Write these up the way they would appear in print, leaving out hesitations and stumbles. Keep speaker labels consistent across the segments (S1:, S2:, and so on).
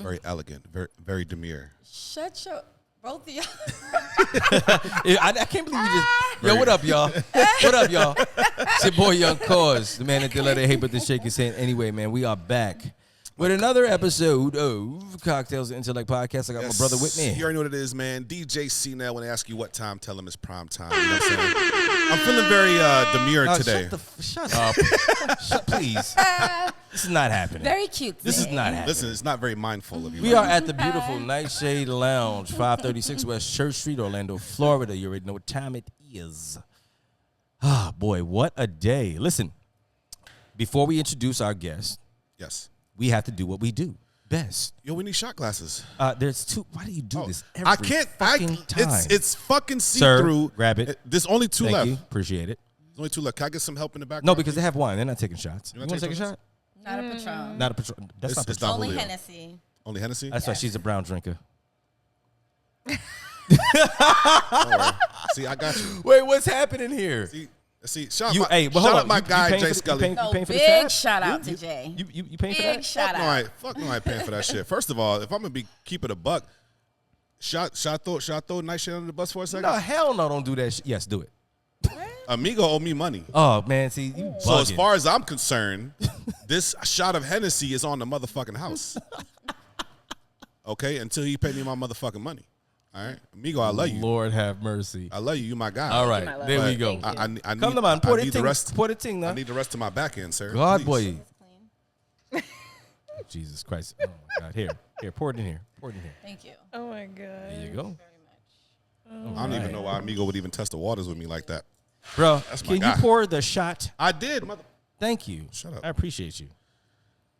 S1: Very elegant. Very demure.
S2: Shut your both of y'all.
S3: I can't believe you just. Yo, what up, y'all? What up, y'all? It's your boy Youngcause, the man that did let it hate but to shake his hand. Anyway, man, we are back with another episode of Cocktails and Intellect Podcast. I got my brother with me.
S1: You already know what it is, man. DJ Cnel, when they ask you what time, tell them it's prime time. You know what I'm saying? I'm feeling very demure today.
S3: Shut up. Please. This is not happening.
S2: Very cute.
S3: This is not happening.
S1: Listen, it's not very mindful of you.
S3: We are at the beautiful Nightshade Lounge, 536 West Church Street, Orlando, Florida. You already know what time it is. Ah, boy, what a day. Listen, before we introduce our guest,
S1: yes,
S3: we have to do what we do best.
S1: Yo, we need shot glasses.
S3: There's two. Why do you do this every
S1: I can't.
S3: fucking time?
S1: It's fucking see-through.
S3: Sir, grab it.
S1: There's only two
S3: Thank
S1: left.
S3: you. Appreciate it.
S1: There's only two left. Can I get some help in the background?
S3: No, because they have wine. They're not taking shots. You
S1: You're
S3: want
S1: not
S3: to take a
S1: taking
S3: shot?
S2: Not a Patron.
S3: Not a Patron. That's not
S1: It's
S3: Patron.
S1: not
S2: Only
S1: Julio.
S2: Hennessy.
S1: Only Hennessy?
S3: That's why she's a brown drinker.
S1: Don't worry. See, I got you.
S3: Wait, what's happening here?
S1: See, shout
S3: You,
S1: out
S3: hey, but hold
S1: shout
S3: on.
S1: out my
S3: You
S1: guy,
S3: paying
S1: Jay
S3: for the-
S1: Scully.
S3: you
S2: So
S3: paying for the
S2: big
S3: tab?
S2: shout out to Jay.
S3: You paying for
S2: Big
S3: that?
S2: shout out.
S1: Fuck no, I ain't paying for that shit. First of all, if I'm gonna be keep it a buck, should I throw nice shit under the bus for a second?
S3: No, hell no, don't do that shit. Yes, do it.
S1: Amigo owe me money.
S3: Oh, man, see, you bugging.
S1: So as far as I'm concerned, this shot of Hennessy is on the motherfucking house. Okay, until he pay me my motherfucking money. All right, Amigo, I love you.
S3: Lord have mercy.
S1: I love you. You my guy.
S3: All right,
S2: my love.
S3: there we
S2: But
S3: go.
S1: I need,
S3: Come to man, pour
S1: I
S3: the
S1: need the
S3: thing,
S1: rest.
S3: pour the thing now.
S1: I need the rest of my back end, sir.
S3: God,
S1: Please.
S3: boy. Jesus Christ. Oh, my God. Here, pour it in here. Pour it in here.
S2: Thank you.
S4: Oh my god.
S3: There you go.
S2: Very much.
S1: I don't even know why Amigo would even test the waters with me like that.
S3: Bro,
S1: That's my
S3: can you
S1: guy.
S3: pour the shot?
S1: I did, mother.
S3: Thank you.
S1: Shut up.
S3: I appreciate you.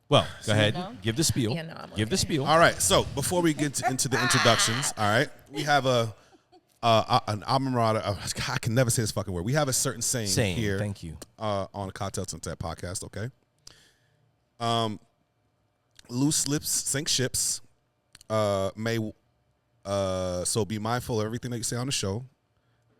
S3: Well, go ahead.
S2: No?
S3: Give the spiel.
S4: Yeah, no, I'm
S3: Give the
S4: okay.
S3: spiel.
S1: All right, so before we get into the introductions, all right, we have an alma I can never say this fucking word. We have a certain saying here.
S3: Thank you.
S1: On Cocktailsandintellectpodcast, okay? Loose lips sink ships. So be mindful of everything that you say on the show.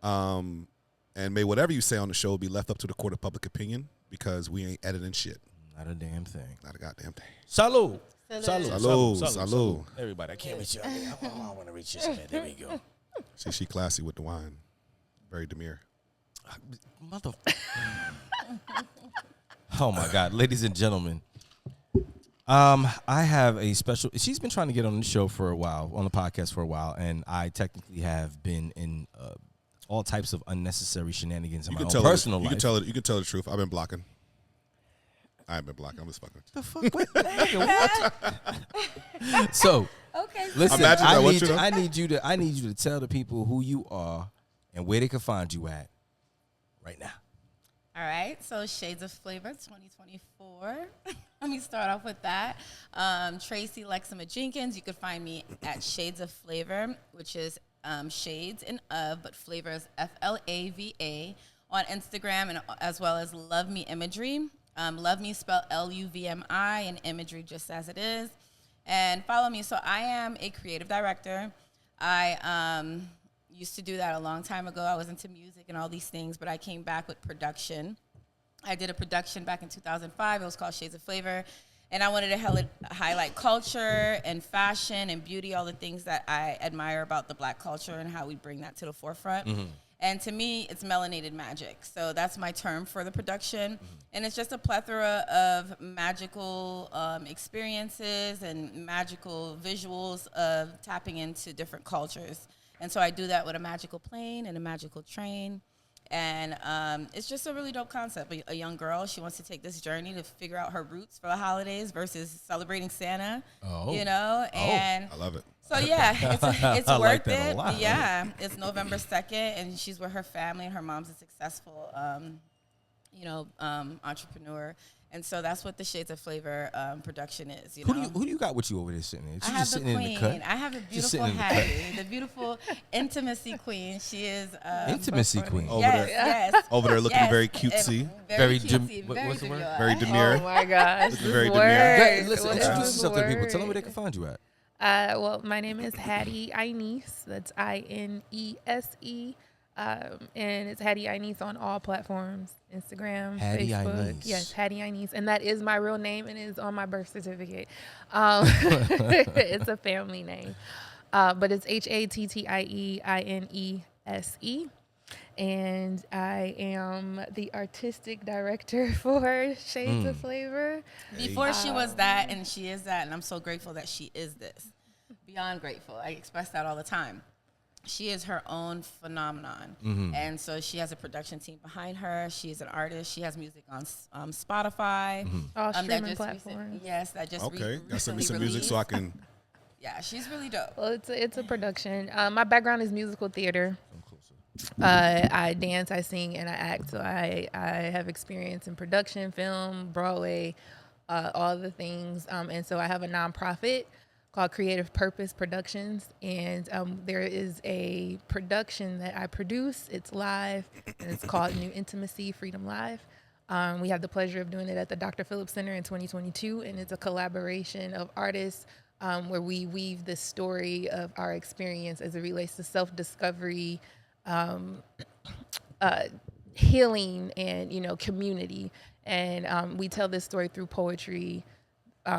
S1: And may whatever you say on the show be left up to the court of public opinion because we ain't editing shit.
S3: Not a damn thing.
S1: Not a goddamn thing.
S3: Salud.
S1: Salud. Salud.
S3: Everybody, I can't reach you. I want to reach you. Man. There we go.
S1: See, she classy with the wine. Very demure.
S3: Mother. Oh my God, ladies and gentlemen. I have a special. She's been trying to get on the show for a while, on the podcast for a while, and I technically have been in all types of unnecessary shenanigans in my own personal life.
S1: You can tell the truth. I've been blocking. I ain't been blocking. I'm just fucking.
S3: The fuck? What? So,
S2: Okay.
S3: listen.
S1: Imagine that, what you know?
S3: I need you to tell the people who you are and where they can find you at right now.
S2: All right, so Shades of Flava 2024. Let me start off with that. Tracy Lexima Jenkins, you could find me at Shades of Flava, which is Shades and but Flavor is Flava on Instagram, and as well as Love Me Imagery. Love Me spelled Luvmi and imagery just as it is. And follow me. So I am a creative director. I used to do that a long time ago. I was into music and all these things, but I came back with production. I did a production back in 2005. It was called Shades of Flava. And I wanted to highlight culture and fashion and beauty, all the things that I admire about the Black culture and how we bring that to the forefront. Mm-hmm. And to me, it's melanated magic. So that's my term for the production. Mm-hmm. And it's just a plethora of magical experiences and magical visuals of tapping into different cultures. And so I do that with a magical plane and a magical train. And it's just a really dope concept. A young girl, she wants to take this journey to figure out her roots for the holidays versus celebrating Santa, you know? And
S1: I love it.
S2: so, yeah, it's
S3: I
S2: worth
S3: like that a
S2: it.
S3: lot.
S2: Yeah, it's November 2nd, and she's with her family, and her mom's a successful, entrepreneur. And so that's what the Shades of Flava production is. You know?
S3: Who do you got with you over there sitting there?
S2: I
S3: She
S2: have
S3: just
S2: the
S3: sitting
S2: queen.
S3: in the cut.
S2: I have the
S3: Just
S2: beautiful
S3: sitting in the cut.
S2: Hattie, the beautiful intimacy queen. She is
S3: Intimacy
S4: funny.
S3: queen.
S1: Over
S2: yes,
S1: there.
S2: yes,
S1: Over there looking
S2: yes,
S1: very cutesy.
S2: and
S3: Very
S2: Very
S3: dem-
S2: cutesy.
S3: what-
S2: Very
S3: what's the word?
S2: demure.
S1: Very demure.
S4: Oh my gosh.
S1: Looking
S4: this
S1: very
S4: word.
S1: demure.
S3: Hey, listen,
S4: What
S3: introduce
S4: is
S3: yourself to the people. Tell them where
S4: word?
S3: they can find you at.
S4: Well, my name is Hattie Inese. That's Inese. And it's Hattie I.U.S.E on all platforms, Instagram,
S3: Hattie
S4: Facebook.
S3: I.U.S.E.
S4: Yes, Hattie I.U.S.E. And that is my real name and is on my birth certificate. It's a family name. But it's HATTIEINESE. And I am the artistic director for Shades of Flava.
S2: Before she was that, and she is that, and I'm so grateful that she is this. Beyond grateful. I express that all the time. She is her own phenomenon. And so she has a production team behind her. She's an artist. She has music on Spotify.
S4: All streaming platforms.
S2: Yes, that just
S1: Okay, gotta send me some
S2: released.
S1: music so I can.
S2: Yeah, she's really dope.
S4: Well, it's a production. My background is musical theater. I dance, I sing, and I act. So I have experience in production, film, Broadway, all the things. And so I have a nonprofit called Creative Purpose Productions. And there is a production that I produce. It's live, and it's called New Intimacy Freedom Live. We have the pleasure of doing it at the Dr. Phillips Center in 2022. And it's a collaboration of artists where we weave the story of our experience as it relates to self-discovery, healing, and community, and we tell this story through poetry,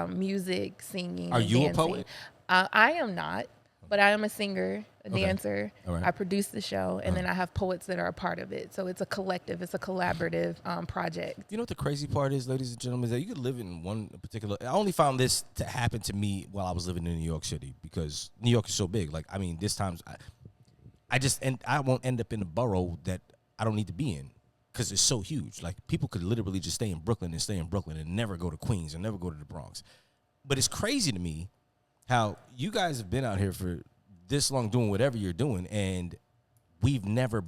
S4: music, singing.
S3: Are
S4: and
S3: you
S4: dancing.
S3: a poet?
S4: I am not, but I am a singer, a dancer.
S3: All right.
S4: I produce the show, and then I have poets that are a part of it. So it's a collective, it's a collaborative project.
S3: You know what the crazy part is, ladies and gentlemen, is that you could live in one particular. I only found this to happen to me while I was living in New York City, because New York is so big. Like, I mean, this times I won't end up in a borough that I don't need to be in, because it's so huge. Like, people could literally just stay in Brooklyn and never go to Queens and never go to the Bronx. But it's crazy to me how you guys have been out here for this long doing whatever you're doing, and we've never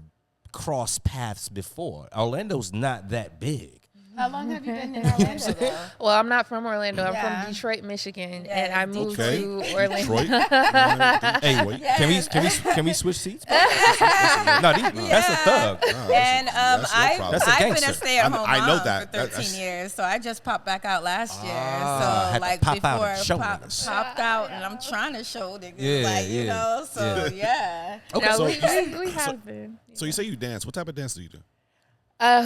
S3: crossed paths before. Orlando's not that big.
S2: How long have you been in Orlando, though?
S4: Well, I'm not from Orlando. I'm
S2: Yeah.
S4: from Detroit, Michigan,
S2: Yeah,
S4: and I moved
S1: Okay.
S4: to Orlando.
S1: Detroit.
S3: Hey, can we switch seats? No, that's a thug.
S2: And
S1: that's your problem.
S3: That's a
S2: I've been
S3: gangster.
S2: a stay-at-home
S1: I know
S2: mom
S1: that.
S2: for 13
S1: That's-
S2: years, so I just popped back out last year.
S3: had
S2: So
S3: to
S2: like
S3: pop out and show
S2: before
S3: niggas.
S2: popped out, and I'm trying to show niggas,
S3: Yeah, yeah,
S2: So yeah.
S3: Okay,
S4: No,
S1: so-
S4: we have been.
S1: So you say you dance. What type of dance do you do?
S4: I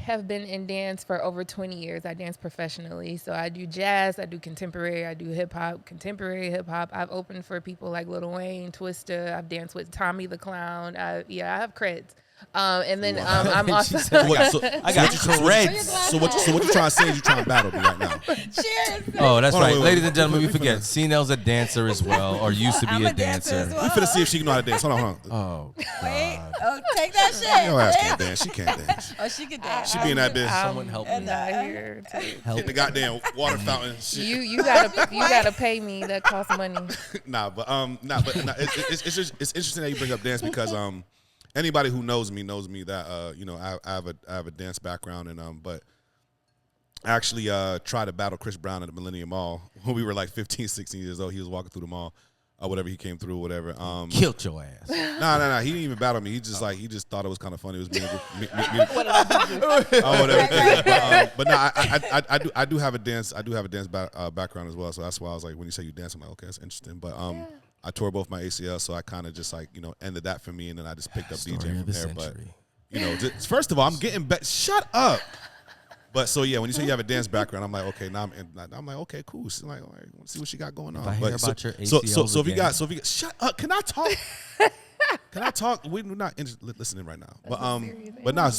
S4: have been in dance for over 20 years. I dance professionally. So I do jazz, I do contemporary, I do hip hop, contemporary hip hop. I've opened for people like Lil Wayne, Twista. I've danced with Tommy the Clown. I have creds. And then I'm also.
S3: She said, I got
S1: so
S3: dreads.
S1: So what you trying to say is you trying to battle me right now?
S2: Cheers.
S3: Oh, that's
S1: Hold on,
S3: right.
S1: wait,
S3: Ladies
S1: wait.
S3: and gentlemen, we forget. Cnel's a dancer as well, or used to be
S2: I'm
S3: a
S2: a dancer
S3: dancer.
S2: as well.
S1: We finna see if she can know how to dance. Hold on.
S3: Oh,
S2: Wait. Oh, take that shit.
S1: Your ass can't dance. She can't dance.
S2: Oh, she could dance.
S1: She be in that bitch.
S3: someone help me.
S4: Not here to.
S3: Help
S1: Hit the goddamn water fountain. Shit.
S4: You gotta pay me. That costs money.
S1: It's interesting that you bring up dance because anybody who knows me that I have a dance background, and but I actually tried to battle Chris Brown at the Millennium Mall when we were like 15, 16 years old. He was walking through the mall, or whatever. He came through, whatever.
S3: Killed your ass.
S1: No. He didn't even battle me. He just he just thought it was kind of funny. It was me. Whatever. But no, I do have a dance. I do have a dance background as well. So that's why I was like, when you say you dance, I'm like, okay, that's interesting. But I tore both my ACL, so I kind of just ended that for me, and then I just picked up
S3: Story
S1: DJing
S3: of the
S1: from there.
S3: century.
S1: But first of all, I'm getting back. Shut up. But so yeah, when you say you have a dance background, I'm like, okay, now I'm like, okay, cool. She's like, all right, let's see what she got going on.
S3: If I hear about your
S1: so
S3: ACLs
S1: if you got shut up. Can I talk? Can I talk? We're not listening right now. But no.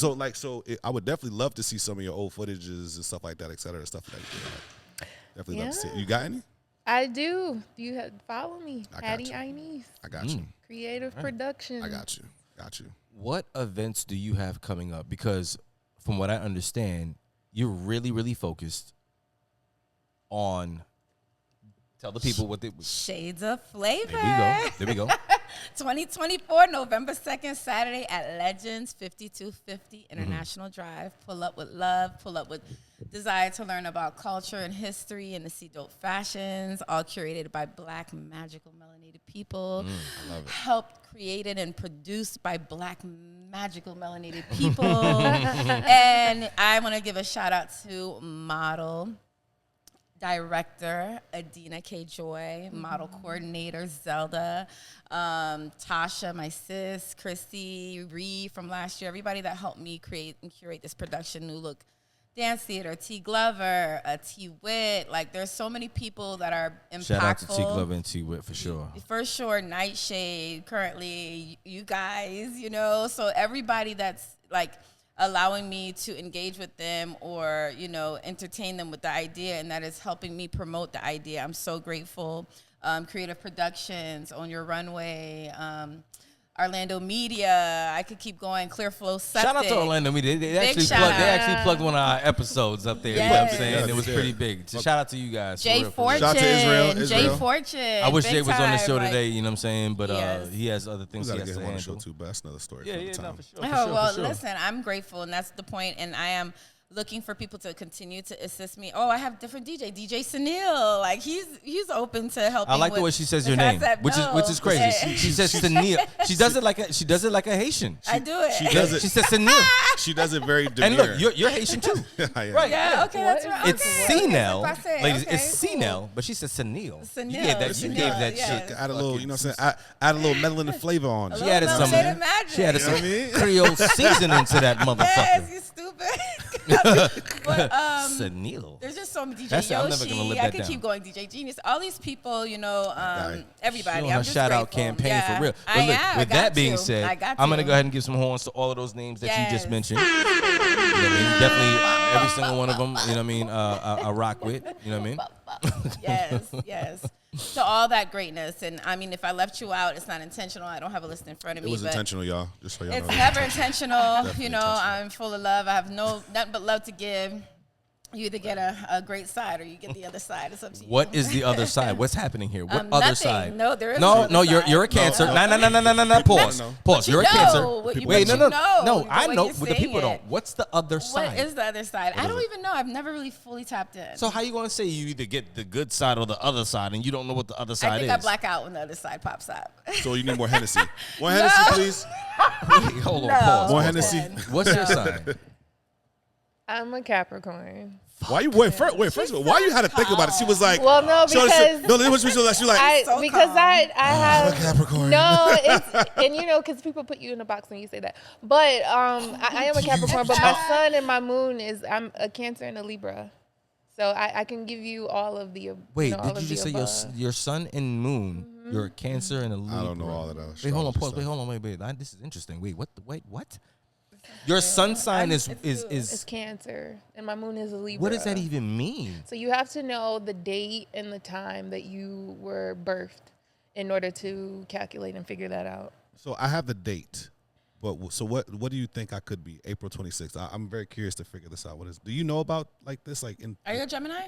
S1: I would definitely love to see some of your old footages and stuff like that, et cetera, stuff like that. Definitely love to see it. You got any?
S4: I do. You follow me,
S1: I got
S4: Hattie
S1: you.
S4: I.U.S.E.
S1: I got you.
S4: Creative Production.
S1: I got you. Got you.
S3: What events do you have coming up? Because from what I understand, you're really, really focused on. Tell the people what they.
S2: Shades of Flava.
S3: There we go.
S2: 2024, November 2nd, Saturday at Legends, 5250 International Drive. Pull up with love, pull up with desire to learn about culture and history and to see dope fashions, all curated by Black magical melanated people.
S1: I love it.
S2: Helped created and produced by Black magical melanated people. And I want to give a shout out to model director, Adina K. Joy, model coordinator, Zelda, Tasha, my sis, Christy, Ree from last year, everybody that helped me create and curate this production, New Look Dance Theater, T. Glover, T. Witt. Like, there's so many people that are impactful.
S3: Shout out to T. Glover and T. Witt for sure.
S2: For sure, Nightshade, currently, you guys, you know. So everybody that's, like, allowing me to engage with them or, you know, entertain them with the idea, and that is helping me promote the idea. I'm so grateful. Creative Productions, On Your Runway, Orlando Media. I could keep going. Clearflow Septic.
S3: Shout out to Orlando Media. They actually plugged one of our episodes up there.
S2: Yes.
S3: You know what I'm saying?
S1: Yes,
S3: it was
S1: yeah.
S3: pretty big. So shout out to you guys.
S2: Jay Fortune.
S1: Shout out to Israel.
S2: Jay Fortune.
S3: I wish
S2: big
S3: Jay was on the
S2: time,
S3: show
S2: like-
S3: today, you know what I'm saying? But
S2: Yes.
S3: he has other
S1: We
S3: things he
S1: gotta
S3: has
S1: get
S3: to
S1: him on the show
S3: handle.
S1: too, but that's another story
S3: Yeah,
S1: for
S3: yeah,
S1: the
S3: no,
S1: time.
S3: for sure.
S2: Oh, well, listen, I'm grateful, and that's the point, and I am looking for people to continue to assist me. Oh, I have different DJ Cnel. Like, he's open to helping.
S3: I like the way she says your name, which is crazy.
S2: Yeah.
S3: She says Cnel. She does it like a Haitian.
S2: I do it.
S1: She does it.
S3: She says Cnel.
S1: She does it very demure.
S3: And look, you're Haitian too.
S1: I am.
S3: Right.
S2: Yeah, okay, that's right.
S3: It's
S2: okay.
S3: Cnel,
S2: That's what I say.
S3: ladies.
S2: Okay,
S3: It's
S2: cool.
S3: Cnel, but she says Cnel.
S2: Cnel,
S3: You gave that
S2: Cnel, yeah.
S3: shit.
S1: Add a little, you know what I'm saying? Add a little melanin flavor on it.
S3: She added some.
S2: Melanated magic.
S3: She added
S1: You know
S3: some
S1: what I mean?
S3: Creole seasoning to that
S2: Yes,
S3: motherfucker.
S2: you stupid. But
S3: Cnel.
S2: there's just so many DJ
S3: That's- I'm never
S2: Yoshi.
S3: gonna live
S2: I
S3: that
S2: could
S3: down.
S2: keep going. DJ Genius. All these people, you know,
S1: Right.
S2: everybody.
S3: She on
S2: I'm
S3: her
S2: just
S3: shout out
S2: grateful.
S3: campaign
S2: Yeah,
S3: for real. But
S2: I
S3: look,
S2: am.
S3: with
S2: I
S3: that
S2: got
S3: being
S2: to.
S3: said,
S2: I got
S3: I'm gonna
S2: to.
S3: go ahead and give some horns to all of those names that you just
S2: Yes.
S3: mentioned. You know what I mean? Definitely every single one of them. You know what I mean? I rock with. You know what I mean?
S2: Yes. To all that greatness, and I mean, if I left you out, it's not intentional. I don't have a list in front of
S1: It
S2: me,
S1: was
S2: but
S1: intentional, y'all. Just so y'all
S2: it's
S1: know.
S2: never intentional.
S1: Definitely
S2: You know,
S1: intentional.
S2: I'm full of love. I have nothing but love to give. You either get a great side or you get the other side. It's up to you.
S3: What is the other side? What's happening here? What other
S2: nothing.
S3: side?
S2: No, there is
S3: no.
S2: no other
S3: You're
S2: side.
S3: you're a Cancer.
S1: No.
S3: No. Pause.
S1: know.
S3: Pause.
S2: you
S3: You're a
S2: know.
S3: Cancer.
S2: What you-
S3: Wait,
S2: but
S3: no.
S2: you know
S3: No,
S2: the
S3: I
S2: way
S3: know,
S2: you're
S3: but the people
S2: saying
S3: don't.
S2: it.
S3: What's the other side?
S2: What is the other side? I don't even know. I've never really fully tapped in.
S3: So how you gonna say you either get the good side or the other side, and you don't know what the other side
S2: I think
S3: is?
S2: I black out when the other side pops up.
S1: So you need more Hennessy. More Hennessy, please.
S3: Wait, hold on. Pause.
S1: More
S3: Pause.
S1: Hennessy.
S3: What's your sign?
S4: I'm a Capricorn.
S1: Why you wait? First of all, why you had to think about it? She was like,
S4: Well, no,
S1: she was-
S4: because
S1: no, this was she was like,
S2: So
S4: because
S2: calm.
S4: I have
S1: I'm a Capricorn.
S4: No, it's and you know because people put you in a box when you say that. But I am a Capricorn, but my sun and my moon is I'm a Cancer and a Libra, so I can give you all of the.
S3: Wait,
S4: all
S3: did
S4: of
S3: you just
S4: the
S3: say
S4: above.
S3: your sun and moon? You're a Cancer and a Libra.
S1: I don't know all of that.
S3: Wait, hold on.
S1: astrology
S3: Pause.
S1: stuff.
S3: Wait, hold on. Wait. This is interesting. Wait, what? Wait, what? Your sun sign is
S4: It's Cancer and my moon is a Libra.
S3: What does that even mean?
S4: So you have to know the date and the time that you were birthed in order to calculate and figure that out.
S1: So I have the date, but so what do you think I could be? April 26th. I'm very curious to figure this out. What is? Do you know about like this? Like in?
S2: Are you a Gemini?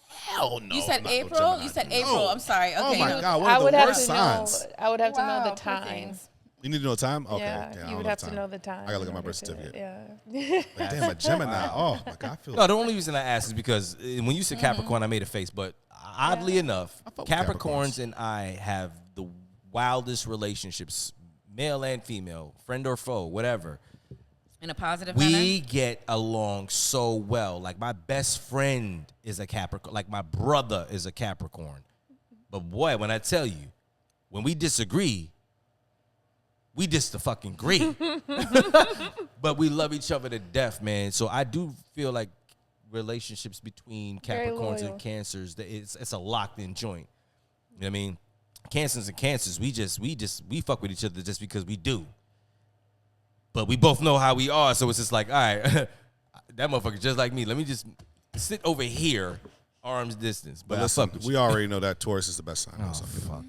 S1: Hell no.
S2: You said
S1: I'm not no
S2: April.
S1: Gemini.
S2: You said
S1: No.
S2: April. I'm sorry. Okay.
S1: Oh my
S2: you-
S1: God! One
S4: I
S1: of
S4: would
S1: the
S4: have
S1: worst
S4: to
S1: signs.
S4: know. I would have to know
S2: Wow,
S4: the
S2: poor
S4: time.
S2: things.
S1: You need to know time. Okay.
S4: Yeah,
S1: I
S4: you
S1: don't
S4: would
S1: know
S4: have
S1: time.
S4: to know the time.
S1: I gotta look at my
S4: in
S1: birth
S4: order to-
S1: certificate.
S4: Yeah.
S1: Damn, a Gemini. Oh my God, I feel.
S3: No, the only reason I asked is because when you said Capricorn, I made a face. But oddly enough,
S1: fuck with
S3: Capricorns
S1: Capricorns.
S3: and I have the wildest relationships, male and female, friend or foe, whatever.
S2: In a positive manner.
S3: We get along so well. Like my best friend is a Capricorn. Like my brother is a Capricorn. But boy, when I tell you, when we disagree, we just the fucking agree. But we love each other to death, man. So I do feel like relationships between
S4: Very
S3: Capricorns
S4: loyal.
S3: and Cancers, it's a locked in joint. You know what I mean? Cancers and Cancers, we fuck with each other just because we do. But we both know how we are, so it's just like, all right, that motherfucker just like me. Let me just sit over here, arm's distance. But
S1: But
S3: I
S1: listen,
S3: fuck with
S1: we
S3: you.
S1: already know that Taurus is the best sign.
S3: Oh,
S1: So,
S3: fuck.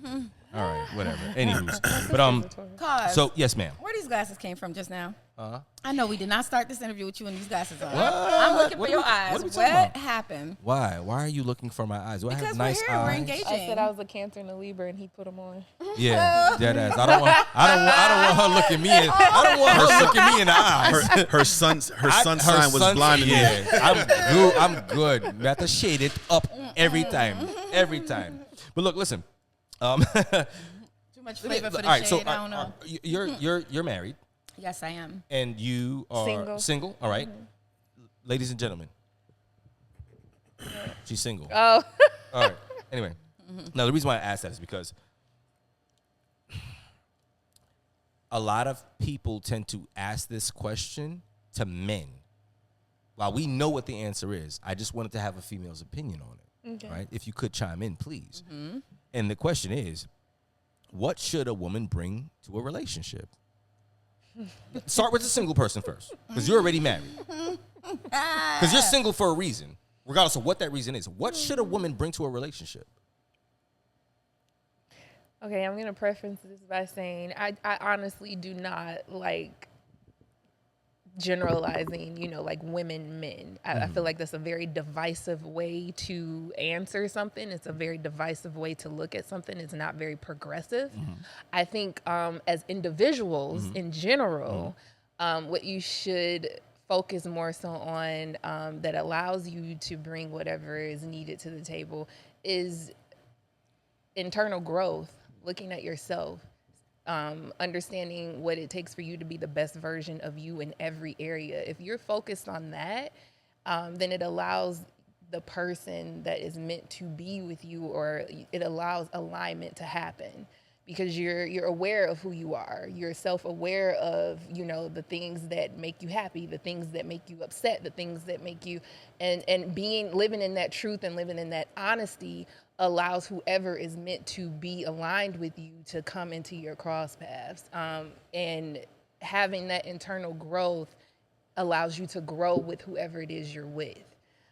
S3: All right, whatever. Anywho, but
S2: Cause
S3: so yes, ma'am.
S2: where these glasses came from just now?
S3: Uh-huh.
S2: I know we did not start this interview with you and these glasses on.
S3: What?
S2: I'm looking
S3: What
S2: for
S3: are
S2: your
S3: we-
S2: eyes.
S3: what are we
S2: What,
S3: talking about?
S2: happened?
S3: Why? Why are you looking for my eyes? Do I
S2: Because
S3: have
S2: we're
S3: nice
S2: here.
S3: eyes?
S2: We're engaging.
S4: I said I was a Cancer and a Libra, and he put them on.
S3: Yeah, dead ass. I don't want her looking me in. I don't want her looking me in the eyes.
S1: her son's
S3: Her
S1: sign was
S3: sun-
S1: blinding me.
S3: Yeah, I'm good. You have to shade it up every time. But look, listen.
S2: Too much flavor for the
S3: all right,
S2: shade.
S3: so
S2: I don't know.
S3: you're married
S2: Yes, I am.
S3: and you are
S4: Single.
S3: single. All right, ladies and gentlemen, She's single.
S4: Oh.
S3: All right. Anyway, now the reason why I asked that is because a lot of people tend to ask this question to men. While we know what the answer is, I just wanted to have a female's opinion on it. Okay. Right? If you could chime in, please. And the question is, what should a woman bring to a relationship? Start with the single person first, because you're already married. Because you're single for a reason, regardless of what that reason is. What should a woman bring to a relationship?
S4: Okay, I'm going to preference this by saying I honestly do not like generalizing, like women, men. I feel like that's a very divisive way to answer something. It's a very divisive way to look at something. It's not very progressive. I think as individuals in general, what you should focus more so on that allows you to bring whatever is needed to the table is internal growth, looking at yourself, understanding what it takes for you to be the best version of you in every area. If you're focused on that, then it allows the person that is meant to be with you, or it allows alignment to happen, because you're aware of who you are. You're self-aware of, the things that make you happy, the things that make you upset, the things that make you, and living in that truth and living in that honesty allows whoever is meant to be aligned with you to come into your cross paths. And having that internal growth allows you to grow with whoever it is you're with.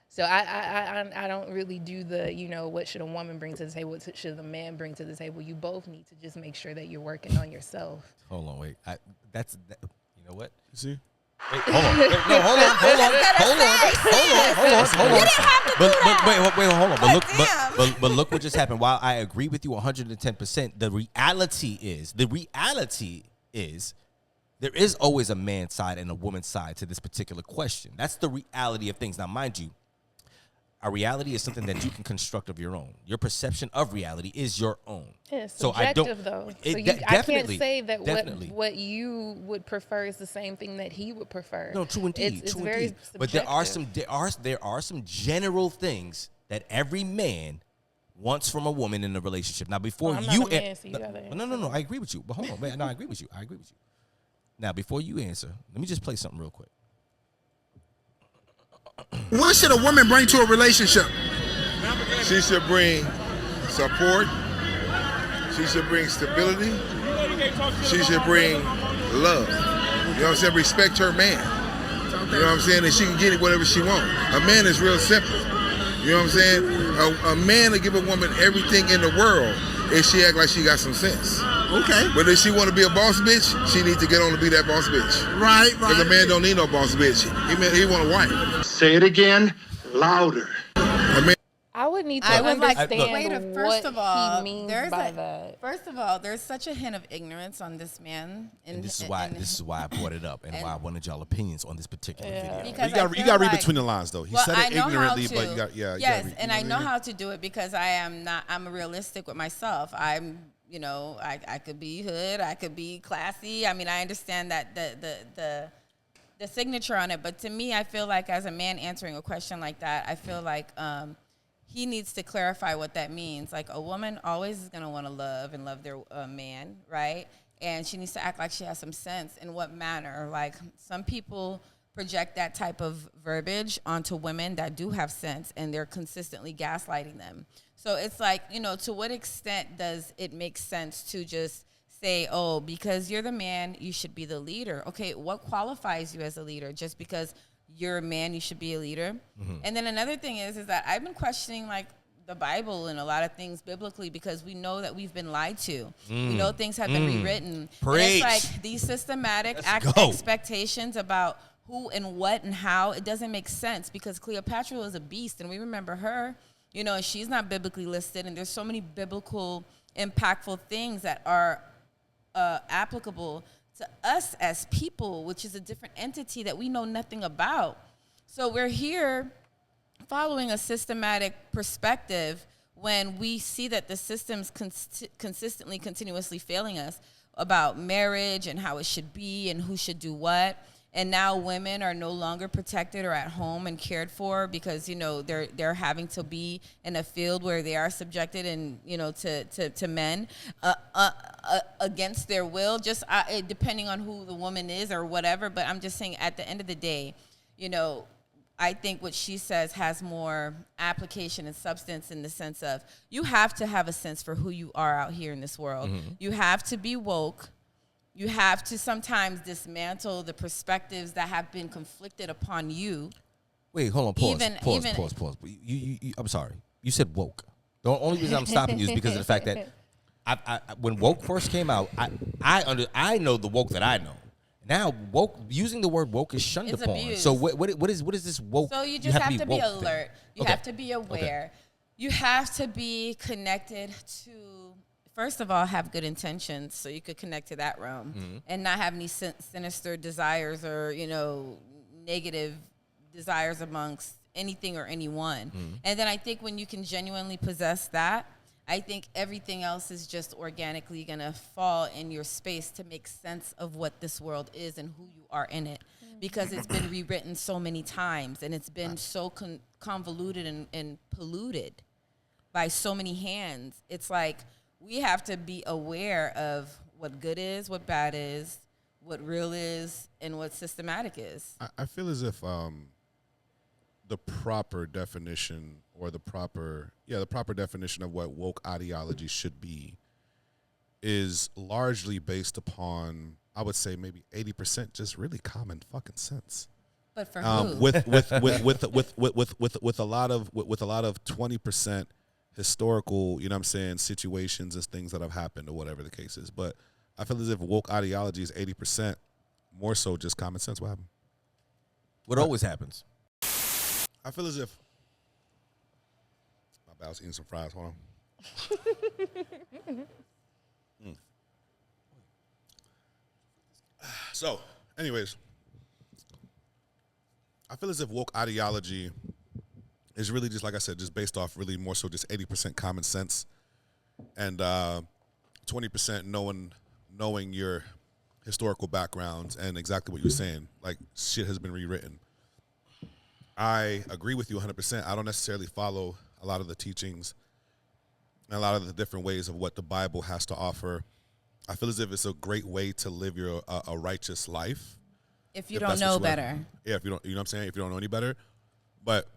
S4: So I don't really do the, what should a woman bring to the table? What should the man bring to the table? You both need to just make sure that you're working on yourself.
S3: Hold on, wait. You know what?
S1: You see?
S3: Wait, hold on. Wait, no, hold on. Wait, hold on. But look what just happened. While I agree with you 110%, the reality is there is always a man's side and a woman's side to this particular question. That's the reality of things. Now, mind you, our reality is something that you can construct of your own. Your perception of reality is your own.
S4: It's
S3: so
S4: subjective, though. So I can't say that what you would prefer is the same thing that he would prefer.
S3: No, true indeed.
S4: It's
S3: true
S4: very
S3: indeed.
S4: subjective.
S3: But there are some general things that every man wants from a woman in a relationship. Now, before
S4: I'm
S3: you,
S4: not a man, so you gotta answer.
S3: No, I agree with you. But hold on, man. No, I agree with you. Now, before you answer, let me just play something real quick.
S5: What should a woman bring to a relationship?
S6: She should bring support. She should bring stability. She should bring love. You know what I'm saying? Respect her man. You know what I'm saying? And she can get it whatever she wants. A man is real simple. You know what I'm saying? A man will give a woman everything in the world if she act like she got some sense.
S5: Okay.
S6: But if she want to be a boss bitch, she needs to get on to be that boss bitch.
S5: Right.
S6: Because a man don't need no boss bitch. He want a wife.
S5: Say it again, louder.
S4: I would need to understand
S2: first of all,
S4: he means by that.
S2: First of all, there's such a hint of ignorance on this man.
S3: And this is why I brought it up and why I wanted y'all opinions on this particular video.
S2: Because
S1: you got to read between the lines, though. He said it ignorantly, but you got
S2: Yes, and I know how to do it because I'm realistic with myself. I'm, I could be hood, I could be classy. I mean, I understand that the signature on it, but to me, I feel like as a man answering a question like that, I feel like he needs to clarify what that means. Like, a woman always is going to want to love their man, right? And she needs to act like she has some sense. In what manner? Like, some people project that type of verbiage onto women that do have sense, and they're consistently gaslighting them. So it's like, to what extent does it make sense to just say, oh, because you're the man, you should be the leader? Okay, what qualifies you as a leader? Just because you're a man, you should be a leader? Mm-hmm. And then another thing is that I've been questioning, like, the Bible and a lot of things biblically because we know that we've been lied to. We know things have been rewritten.
S3: Preach.
S2: And it's like these systematic expectations about who and what and how, it doesn't make sense because Cleopatra was a beast, and we remember her, and she's not biblically listed, and there's so many biblical, impactful things that are applicable to us as people, which is a different entity that we know nothing about. So we're here following a systematic perspective when we see that the system's continuously failing us about marriage and how it should be and who should do what. And now women are no longer protected or at home and cared for because, they're having to be in a field where they are subjected and, to men against their will, just depending on who the woman is or whatever. But I'm just saying at the end of the day, I think what she says has more application and substance in the sense of you have to have a sense for who you are out here in this world. Mm-hmm. You have to be woke. You have to sometimes dismantle the perspectives that have been conflicted upon you.
S3: Wait, hold on. Pause. You, I'm sorry. You said woke. The only reason I'm stopping you is because of the fact that when woke first came out, I know the woke that I know. Now, woke, using the word woke is shunned upon. Abused. So what is this woke?
S2: So you just have to be alert. You have to be aware. Okay. You have to be connected to, first of all, have good intentions so you could connect to that realm and not have any sinister desires or, negative desires amongst anything or anyone. And then I think when you can genuinely possess that, I think everything else is just organically going to fall in your space to make sense of what this world is and who you are in it. Because it's been rewritten so many times and it's been so convoluted and polluted by so many hands. It's like we have to be aware of what good is, what bad is, what real is, and what systematic is.
S1: I feel as if the proper definition or the proper definition of what woke ideology should be is largely based upon, I would say maybe 80% just really common fucking sense.
S2: But for who?
S1: With a lot of 20% historical, situations and things that have happened or whatever the case is. But I feel as if woke ideology is 80% more so just common sense. What happened?
S3: What always happens?
S1: I feel as if my bad, I was eating some fries. Hold on. So, anyways, I feel as if woke ideology is really just, like I said, just based off really more so just 80% common sense and 20% knowing your historical backgrounds and exactly what you're saying. Like, shit has been rewritten. I agree with you 100%. I don't necessarily follow a lot of the teachings and a lot of the different ways of what the Bible has to offer. I feel as if it's a great way to live a righteous life.
S2: If you don't know better.
S1: Yeah, if you don't, you know what I'm saying? If you don't know any better. But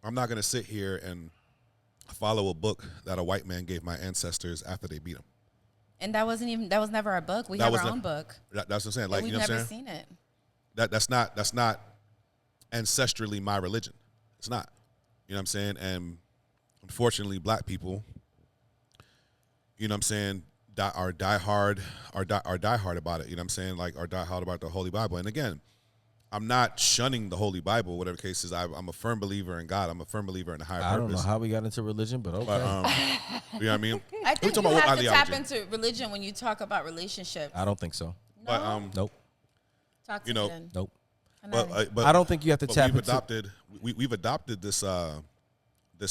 S1: I'm not going to sit here and follow a book that a white man gave my ancestors after they beat him.
S2: And that was never our book. We have our own book.
S1: That's what I'm saying. Like,
S2: we've never seen it.
S1: That's not ancestrally my religion. It's not. You know what I'm saying? And unfortunately, black people, you know what I'm saying, are diehard about it. You know what I'm saying? Like, are diehard about the Holy Bible. And again, I'm not shunning the Holy Bible, whatever the case is. I'm a firm believer in God. I'm a firm believer in the higher purpose.
S3: I don't know how we got into religion, but okay.
S1: But, you know what I mean?
S2: I think you have to tap into religion when you talk about relationships.
S3: I don't think so.
S2: No?
S1: But,
S3: nope.
S2: Talk to me then.
S3: Nope.
S1: But
S3: I don't think you have to tap
S1: into. We've adopted this what do